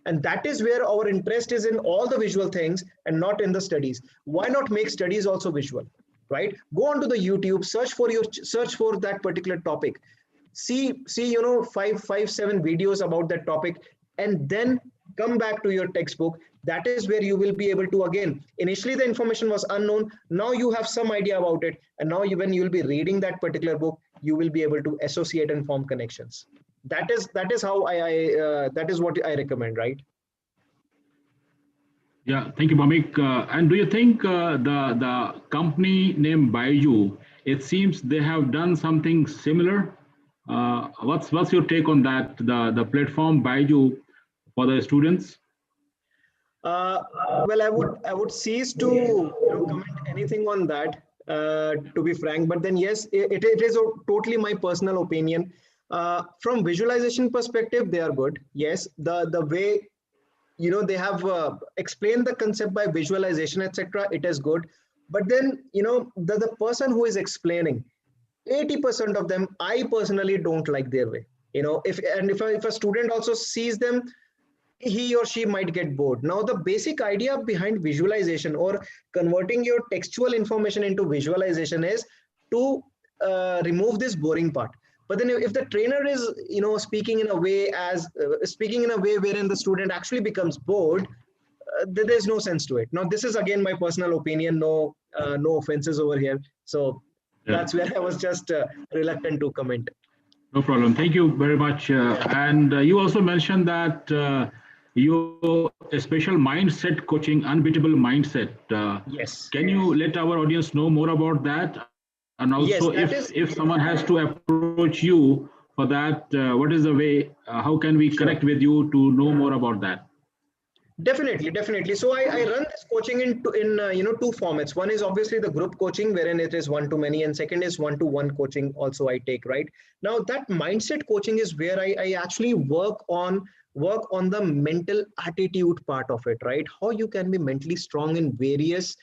And that is where our interest is, in all the visual things and not in the studies. Why not make studies also visual, right? Go onto the YouTube, search for that particular topic. See, 5, 7 videos about that topic, and then come back to your textbook. That is where you will be able to, again, initially the information was unknown. Now you have some idea about it. And now when you will be reading that particular book, you will be able to associate and form connections. That is how that is what I recommend, right? Yeah, thank you, Bhamik. And do you think the company named Baiju, it seems they have done something similar? What's your take on that? The platform Baiju for the students? Well, I would cease to comment anything on that, to be frank. But then yes, it is totally my personal opinion. From visualization perspective, they are good. Yes, the way they have explained the concept by visualization, etc., it is good. But then the person who is explaining, 80% of them, I personally don't like their way. If a student also sees them, he or she might get bored. Now, the basic idea behind visualization or converting your textual information into visualization is to remove this boring part. But then if the trainer is, speaking in a way speaking in a way wherein the student actually becomes bored, there's no sense to it. Now, this is again my personal opinion. No offenses over here. So Yeah. that's where I was just reluctant to comment. No problem. Thank you very much. And you also mentioned that you a special mindset coaching, unbeatable mindset. Yes. Can you let our audience know more about that? And Yes, also, that is if someone has to approach you for that, what is the way? How can we sure. connect with you to know more about that? Definitely, definitely. So I run this coaching in two formats. One is obviously the group coaching, wherein it is one to many, and second is one to one coaching. Also, I take, right now that mindset coaching is where I actually work on the mental attitude part of it, right? How you can be mentally strong in various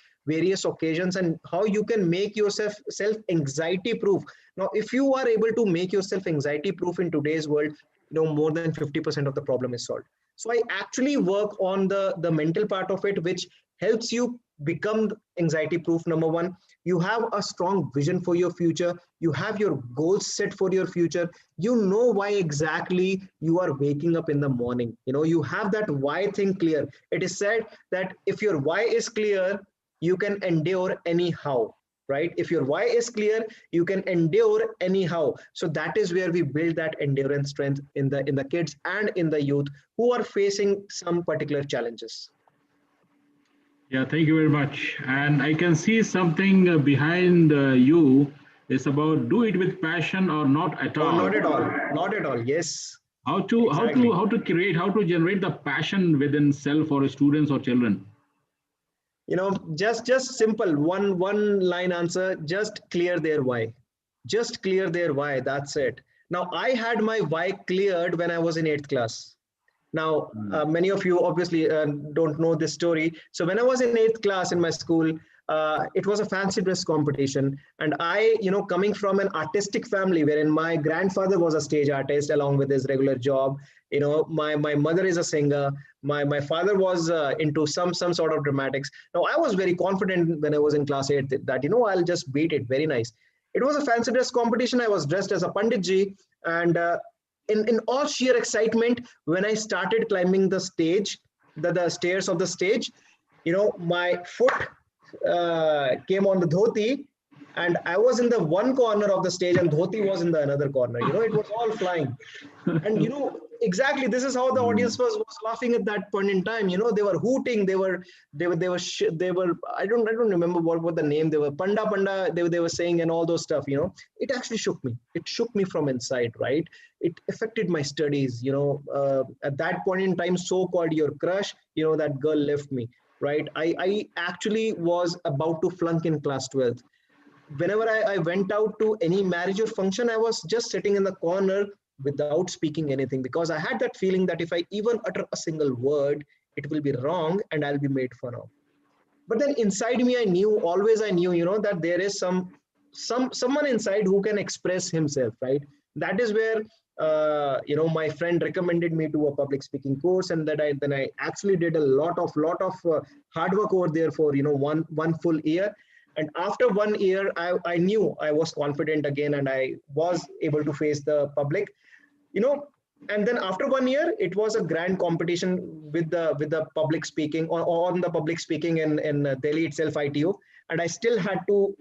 occasions, and how you can make yourself self anxiety proof. Now, if you are able to make yourself anxiety proof in today's world, more than 50% of the problem is solved. So I actually work on the mental part of it, which helps you become anxiety proof. Number one, you have a strong vision for your future. You have your goals set for your future. You know why exactly you are waking up in the morning. You have that why thing clear. It is said that if your why is clear, you can endure anyhow, right? If your why is clear, you can endure anyhow. So that is where we build that endurance strength in the kids and in the youth who are facing some particular challenges. Yeah, thank you very much. And I can see something behind you. It's about do it with passion or not at Oh, all. not at all, not at all. Yes, How to exactly. create, how to generate the passion within self or students or children. Just simple one line answer. Just clear their why. Just clear their why. That's it. Now, I had my why cleared when I was in 8th class. Now, Mm. many of you obviously don't know this story. So when I was in 8th class in my school, it was a fancy dress competition. And I, coming from an artistic family wherein my grandfather was a stage artist along with his regular job. My mother is a singer. My father was into some sort of dramatics. Now, I was very confident when I was in class 8 that, I'll just beat it. Very nice. It was a fancy dress competition. I was dressed as a Panditji. And in all sheer excitement, when I started climbing the stage, the stairs of the stage, my foot came on the dhoti, and I was in the one corner of the stage, and dhoti was in the another corner. It was all flying. And exactly, this is how the audience Mm. was laughing at that point in time. They were hooting, they were I don't remember what the name, they were panda, they were saying, and all those stuff. It actually shook me from inside, right? It affected my studies. At that point in time, so called your crush, that girl left me, right? I actually was about to flunk in class 12th. Whenever I went out to any marriage or function, I was just sitting in the corner without speaking anything, because I had that feeling that if I even utter a single word, it will be wrong and I'll be made fun of. But then inside me, I knew, that there is someone inside who can express himself, right? That is where my friend recommended me to a public speaking course, and that I actually did a lot of hard work over there for one full year. And after 1 year, I knew I was confident again, and I was able to face the public. you know and then after 1 year, it was a grand competition with the public speaking, on the public speaking in Delhi itself, ITU. And I still had to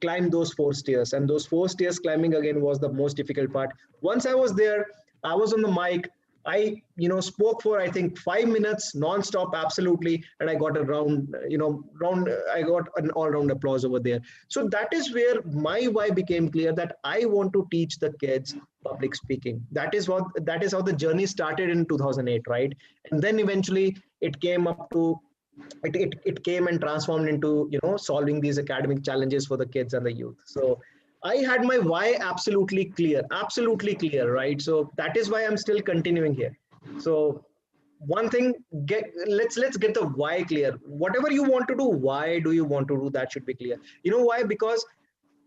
climb those 4 stairs, and those 4 stairs climbing again was the most difficult part. Once I was there, I was on the mic. I spoke for, I think, 5 minutes non-stop, absolutely, and I got a I got an all-round applause over there. So that is where my why became clear, that I want to teach the kids public speaking. That is how the journey started in 2008, right? And then eventually it came up to it came and transformed into solving these academic challenges for the kids and the youth. So I had my why absolutely clear, right? So that is why I'm still continuing here. So one thing, let's get the why clear. Whatever you want to do, why do you want to do, that should be clear. Why? Because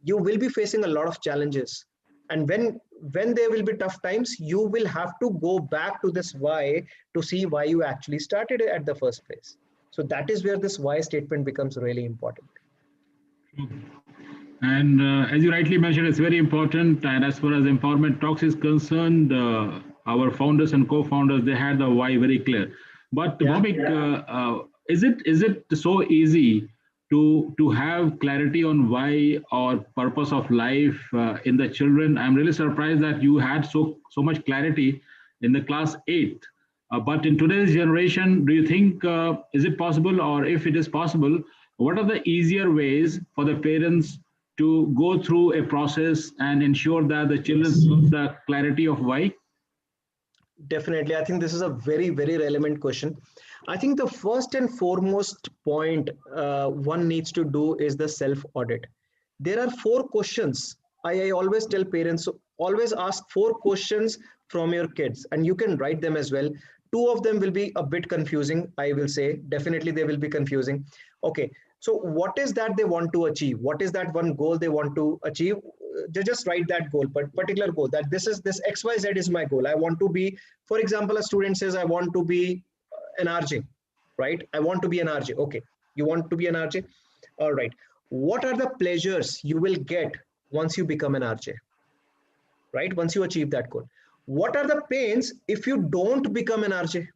you will be facing a lot of challenges, and when there will be tough times, you will have to go back to this why to see why you actually started at the first place. So that is where this why statement becomes really important. And as you rightly mentioned, it's very important. And as far as empowerment talks is concerned, our founders and co-founders, they had the why very clear. But Yeah. Bhavik, is it so easy to have clarity on why or purpose of life in the children? I'm really surprised that you had so much clarity in the class 8th. But in today's generation, do you think is it possible, or if it is possible, what are the easier ways for the parents to go through a process and ensure that the children Yes. have the clarity of why? Definitely. I think this is a very, very relevant question. I think the first and foremost point one needs to do is the self audit. There are four questions. I always tell parents, so always ask four questions from your kids, and you can write them as well. Two of them will be a bit confusing, I will say. Definitely, they will be confusing. Okay. So, what is that they want to achieve? What is that one goal they want to achieve? Just write that goal, but particular goal, that this XYZ is my goal. I want to be, for example, a student says, I want to be an RJ, right? I want to be an RJ. Okay. You want to be an RJ? All right. What are the pleasures you will get once you become an RJ, right? Once you achieve that goal. What are the pains if you don't become an RJ?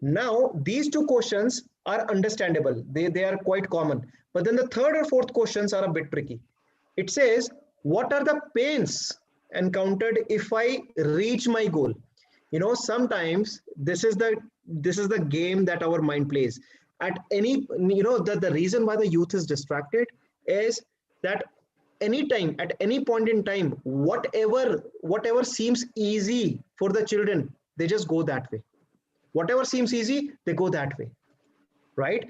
Now, these two questions are understandable. They are quite common. But then the third or fourth questions are a bit tricky. It says, what are the pains encountered if I reach my goal? You know, sometimes this is the game that our mind plays. At any, the reason why the youth is distracted is that anytime, at any point in time, whatever seems easy for the children, they just go that way. Whatever seems easy, they go that way, right?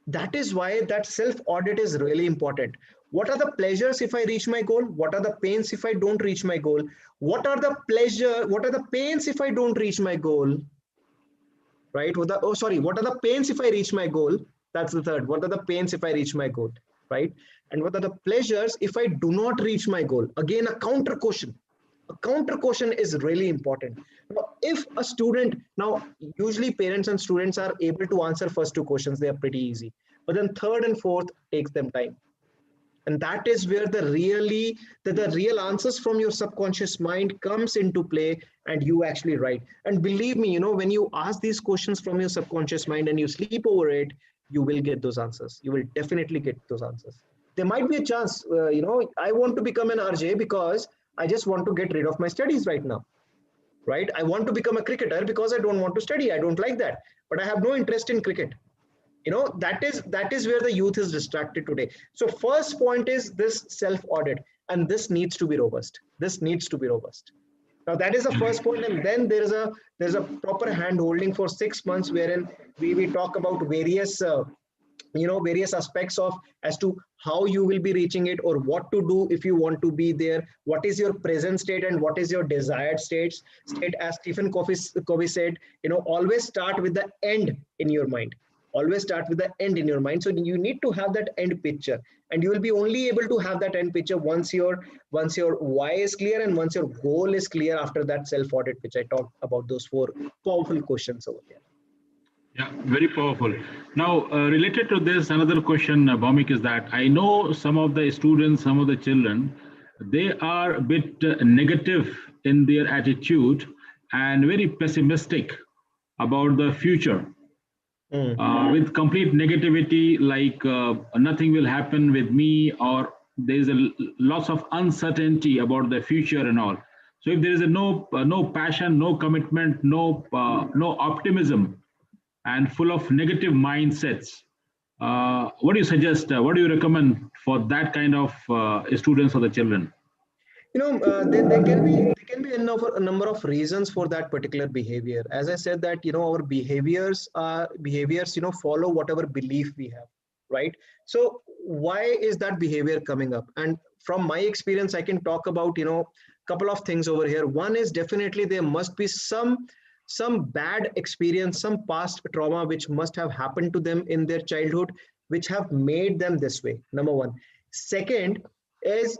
That is why that self audit is really important. What are the pleasures if I reach my goal? What are the pains if I don't reach my goal? What are the pains if I don't reach my goal? Right? What are the pains if I reach my goal? That's the third. What are the pains if I reach my goal? Right? And what are the pleasures if I do not reach my goal? Again, a counter question. A counter question is really important. Now, if a student, now usually parents and students are able to answer first two questions, they are pretty easy. But then third and fourth takes them time. And that is where the real answers from your subconscious mind comes into play, and you actually write. And believe me, when you ask these questions from your subconscious mind and you sleep over it, you will get those answers. You will definitely get those answers. There might be a chance, I want to become an RJ because I just want to get rid of my studies right now, right? I want to become a cricketer because I don't want to study. I don't like that, but I have no interest in cricket. That is where the youth is distracted today. So first point is this self audit, and this needs to be robust. Now that is the first point, and then there's a proper hand holding for 6 months, wherein we talk about various aspects of as to how you will be reaching it, or what to do if you want to be there, what is your present state and what is your desired state. As Stephen Covey said, always start with the end in your mind. Always start with the end in your mind. So you need to have that end picture, and you will be only able to have that end picture once your why is clear and once your goal is clear, after that self audit, which I talked about, those four powerful questions over there. Yeah, very powerful. Now, related to this, another question, Bhaumik, is that I know some of the students, some of the children, they are a bit negative in their attitude and very pessimistic about the future. With complete negativity, like nothing will happen with me, or there's lots of uncertainty about the future and all. So if there is no passion, no commitment, no optimism, and full of negative mindsets, what do you suggest? What do you recommend for that kind of students or the children? There can be a number of reasons for that particular behavior. As I said, that our behaviors follow whatever belief we have, right? So why is that behavior coming up? And from my experience, I can talk about couple of things over here. One is, definitely there must be some bad experience, some past trauma which must have happened to them in their childhood, which have made them this way. Number one. Second is,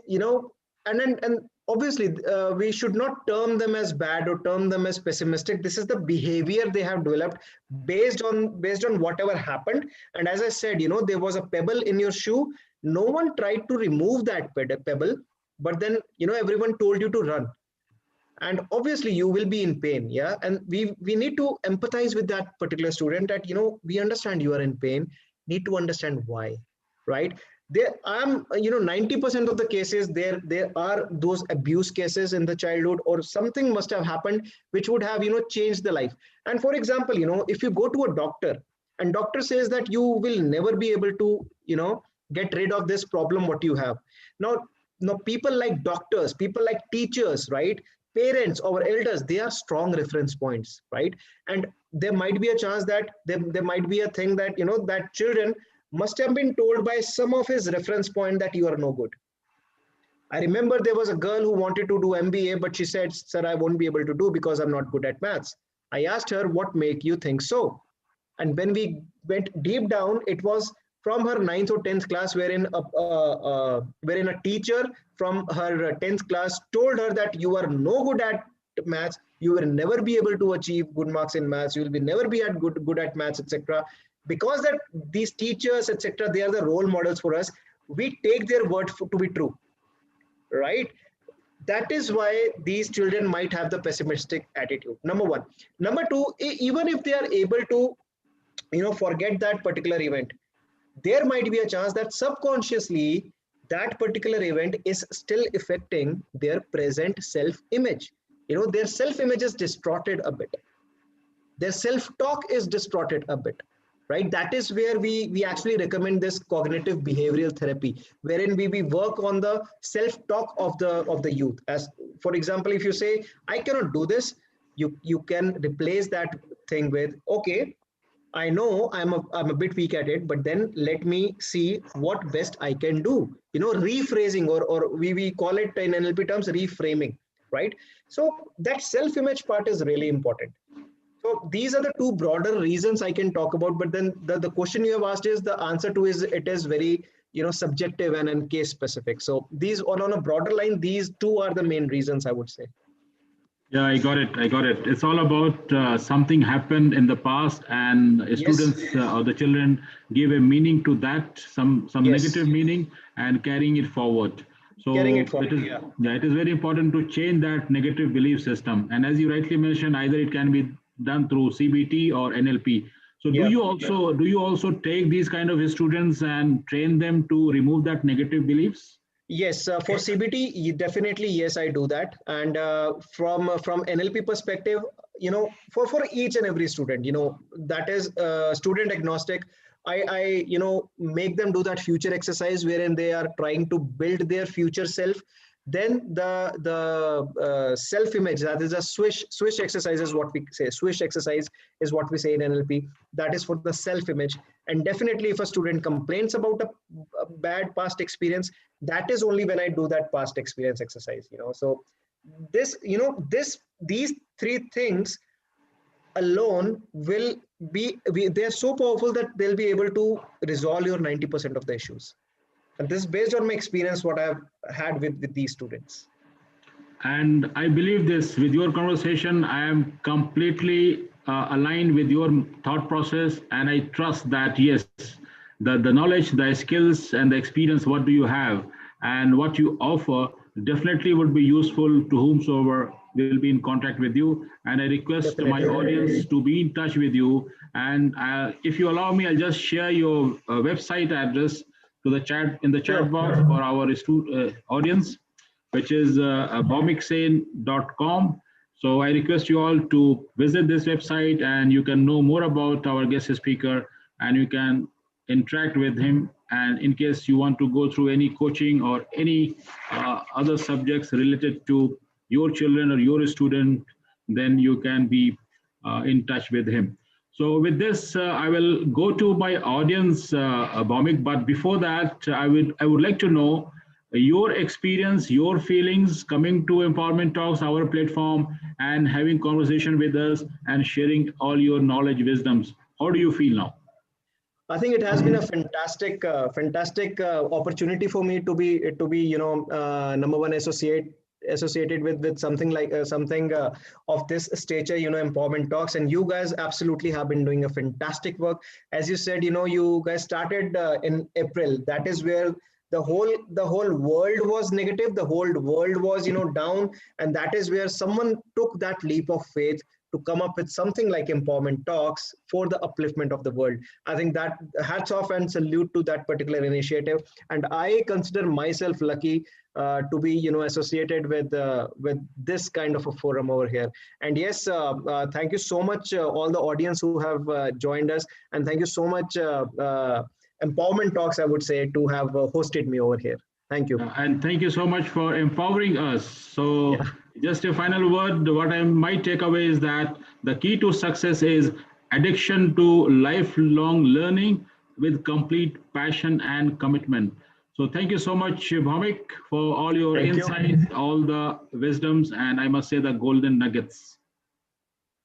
and obviously we should not term them as bad or term them as pessimistic. This is the behavior they have developed based on whatever happened. And as I said, there was a pebble in your shoe. No one tried to remove that pebble, but then everyone told you to run, and obviously you will be in pain. Yeah, and we need to empathize with that particular student, that we understand you are in pain, need to understand why, right? There I'm 90% of the cases, there are those abuse cases in the childhood, or something must have happened which would have changed the life. And for example, if you go to a doctor and doctor says that you will never be able to get rid of this problem what you have now, people like doctors, people like teachers, right? Parents or elders, they are strong reference points, right? And there might be a chance that there might be a thing that that children must have been told by some of his reference point that you are no good. I remember there was a girl who wanted to do MBA, but she said, sir, I won't be able to do because I'm not good at maths. I asked her, what make you think so? And when we went deep down, it was from her 9th or 10th class, wherein a teacher from her 10th class told her that you are no good at maths, you will never be able to achieve good marks in maths, you will be never be at good at maths, etc. Because that these teachers, etc., they are the role models for us. We take their word to be true, right? That is why these children might have the pessimistic attitude. Number one. Number two, even if they are able to forget that particular event, there might be a chance that subconsciously that particular event is still affecting their present self-image. Their self-image is distorted a bit, their self-talk is distorted a bit, right? That is where we actually recommend this cognitive behavioral therapy, wherein we work on the self-talk of the youth. As for example, if you say, I cannot do this, you can replace that thing with, okay, I know I'm a bit weak at it, but then let me see what best I can do. Rephrasing, or we call it in NLP terms, reframing, right? So that self-image part is really important. So these are the two broader reasons I can talk about. But then the question you have asked is, the answer to is, it is very subjective and case specific. So these, on a broader line, these two are the main reasons, I would say. Yeah, I got it. I got it. It's all about something happened in the past, and students or the children give a meaning to that, some negative meaning, and carrying it forward. So it is very important to change that negative belief system. And as you rightly mentioned, either it can be done through CBT or NLP. So do you also take these kind of students and train them to remove that negative beliefs? Yes, for CBT, definitely, yes, I do that. And from NLP perspective, for each and every student, that is student agnostic. I make them do that future exercise wherein they are trying to build their future self. Then the self-image, that is a swish exercise is what we say. Swish exercise is what we say in NLP. That is for the self-image. And definitely, if a student complains about a bad past experience, that is only when I do that past experience exercise. So these three things alone will they're so powerful that they'll be able to resolve your 90% of the issues. And this is based on my experience, what I've had with these students. And I believe this, with your conversation, I am completely aligned with your thought process. And I trust that, yes, the knowledge, the skills, and the experience, what do you have and what you offer definitely would be useful to whomsoever will be in contact with you. And I request my audience to be in touch with you. And if you allow me, I'll just share your website address to the chat, in the chat box for our audience, which is bhaumiksane.com. So I request you all to visit this website, and you can know more about our guest speaker, and you can interact with him. And in case you want to go through any coaching or any other subjects related to your children or your student, then you can be in touch with him. So with this, I will go to my audience, Bhaumik. But before that, I would like to know your experience, your feelings coming to Empowerment Talks, our platform, and having conversation with us and sharing all your knowledge, wisdoms. How do you feel now? I think it has been a fantastic opportunity for me to be number one associate associated with something like something of this stature, empowerment talks, and you guys absolutely have been doing a fantastic work. As you said, you guys started in April. That is where the whole world was negative, the whole world was down, and that is where someone took that leap of faith to come up with something like empowerment talks for the upliftment of the world. I think that hats off and salute to that particular initiative, and I consider myself lucky to be associated with this kind of a forum over here. And yes, thank you so much, all the audience who have joined us, and thank you so much, empowerment talks, I would say, to have hosted me over here. Thank you. And thank you so much for empowering us. So Yeah. just a final word, what I might take away is that the key to success is addiction to lifelong learning with complete passion and commitment. So thank you so much, Bhavik, for all your Thank you. insights, all the wisdoms, and I must say the golden nuggets.